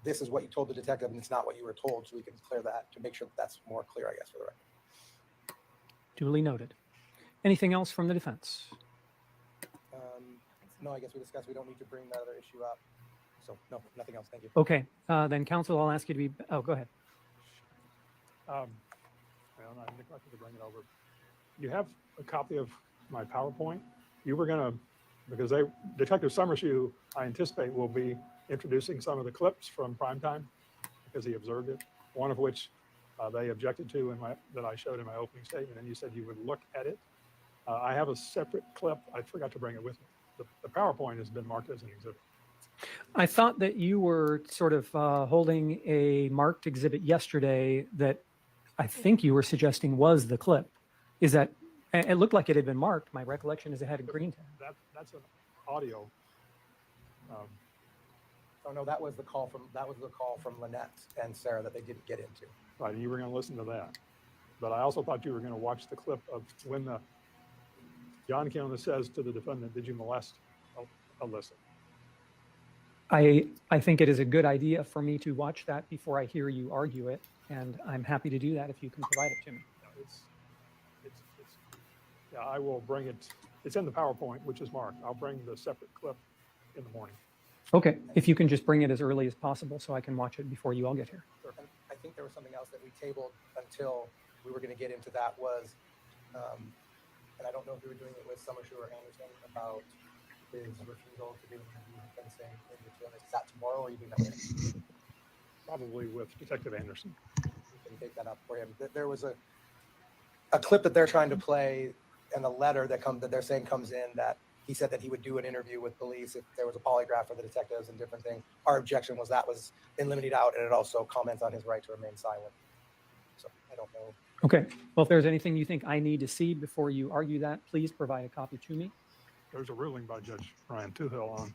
this is what you told the detective and it's not what you were told, so we can clear that to make sure that that's more clear, I guess, for the record. Duly noted. Anything else from the defense? No, I guess we discussed we don't need to bring that other issue up. So no, nothing else. Thank you. Okay, then counsel, I'll ask you to be, oh, go ahead. Well, I neglected to bring it over. You have a copy of my PowerPoint. You were going to, because Detective Summershoe, I anticipate, will be introducing some of the clips from primetime because he observed it, one of which they objected to that I showed in my opening statement, and you said you would look at it. I have a separate clip. I forgot to bring it with me. The PowerPoint has been marked as an exhibit. I thought that you were sort of holding a marked exhibit yesterday that I think you were suggesting was the clip. Is that, it looked like it had been marked. My recollection is it had a green tag. audio. Oh no, that was the call from Lynette and Sarah that they didn't get into. Right, and you were going to listen to that. But I also thought you were going to watch the clip of when John Keown says to the defendant, "Did you molest Alissa?" I think it is a good idea for me to watch that before I hear you argue it, and I'm happy to do that if you can provide it to me. Yeah, I will bring it. It's in the PowerPoint, which is marked. I'll bring the separate clip in the morning. Okay, if you can just bring it as early as possible so I can watch it before you all get here. And I think there was something else that we tabled until we were going to get into that was, and I don't know if we were doing it with Summershoe or Anderson about his refusal to do an interview with fencing in the film. Is that tomorrow or are you doing that later? Probably with Detective Anderson. We can take that up for him. There was a clip that they're trying to play and a letter that they're saying comes in that he said that he would do an interview with police if there was a polygraph for the detectives and different things. Our objection was that was eliminated out, and it also comments on his right to remain silent. So I don't know. Okay, well, if there's anything you think I need to see before you argue that, please provide a copy to me. There's a ruling by Judge Brian Toohill on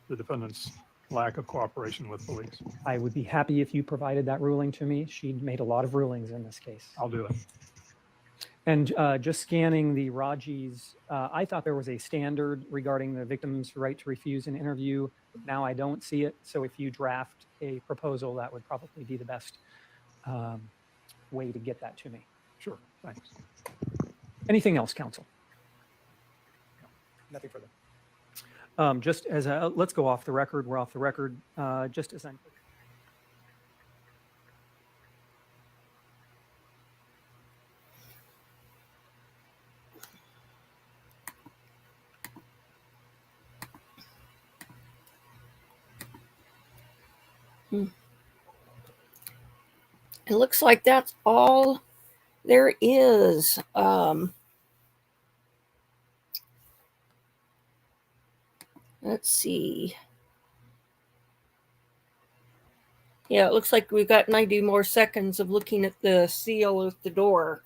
the defendant's lack of cooperation with police. I would be happy if you provided that ruling to me. She made a lot of rulings in this case. I'll do it. And just scanning the Raji's, I thought there was a standard regarding the victim's right to refuse an interview. Now I don't see it. So if you draft a proposal, that would probably be the best way to get that to me. Sure, thanks. Anything else, counsel? Nothing further. Just as let's go off the record. We're off the record. Just as I'm. It looks like that's all there is. Let's see. Yeah, it looks like we've got 90 more seconds of looking at the seal of the door.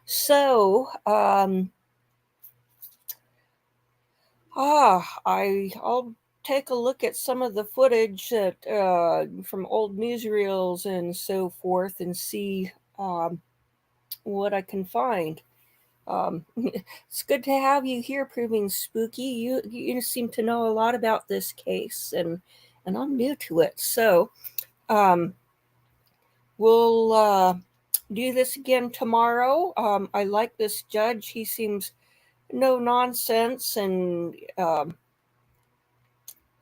So, I'll take a look at some of the footage that from old newsreels and so forth and see what I can find. It's good to have you here, Proving Spooky. You seem to know a lot about this case, and I'm new to it. So, we'll do this again tomorrow. I like this judge. He seems no nonsense, and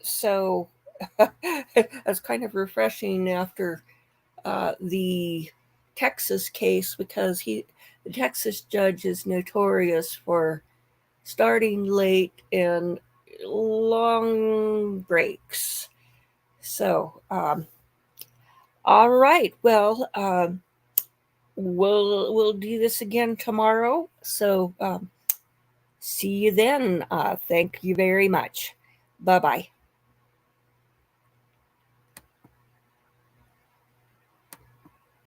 so that's kind of refreshing after the Texas case, because the Texas judge is notorious for starting late and long breaks. So, all right. Well, we'll do this again tomorrow. So, see you then. Thank you very much. Bye-bye.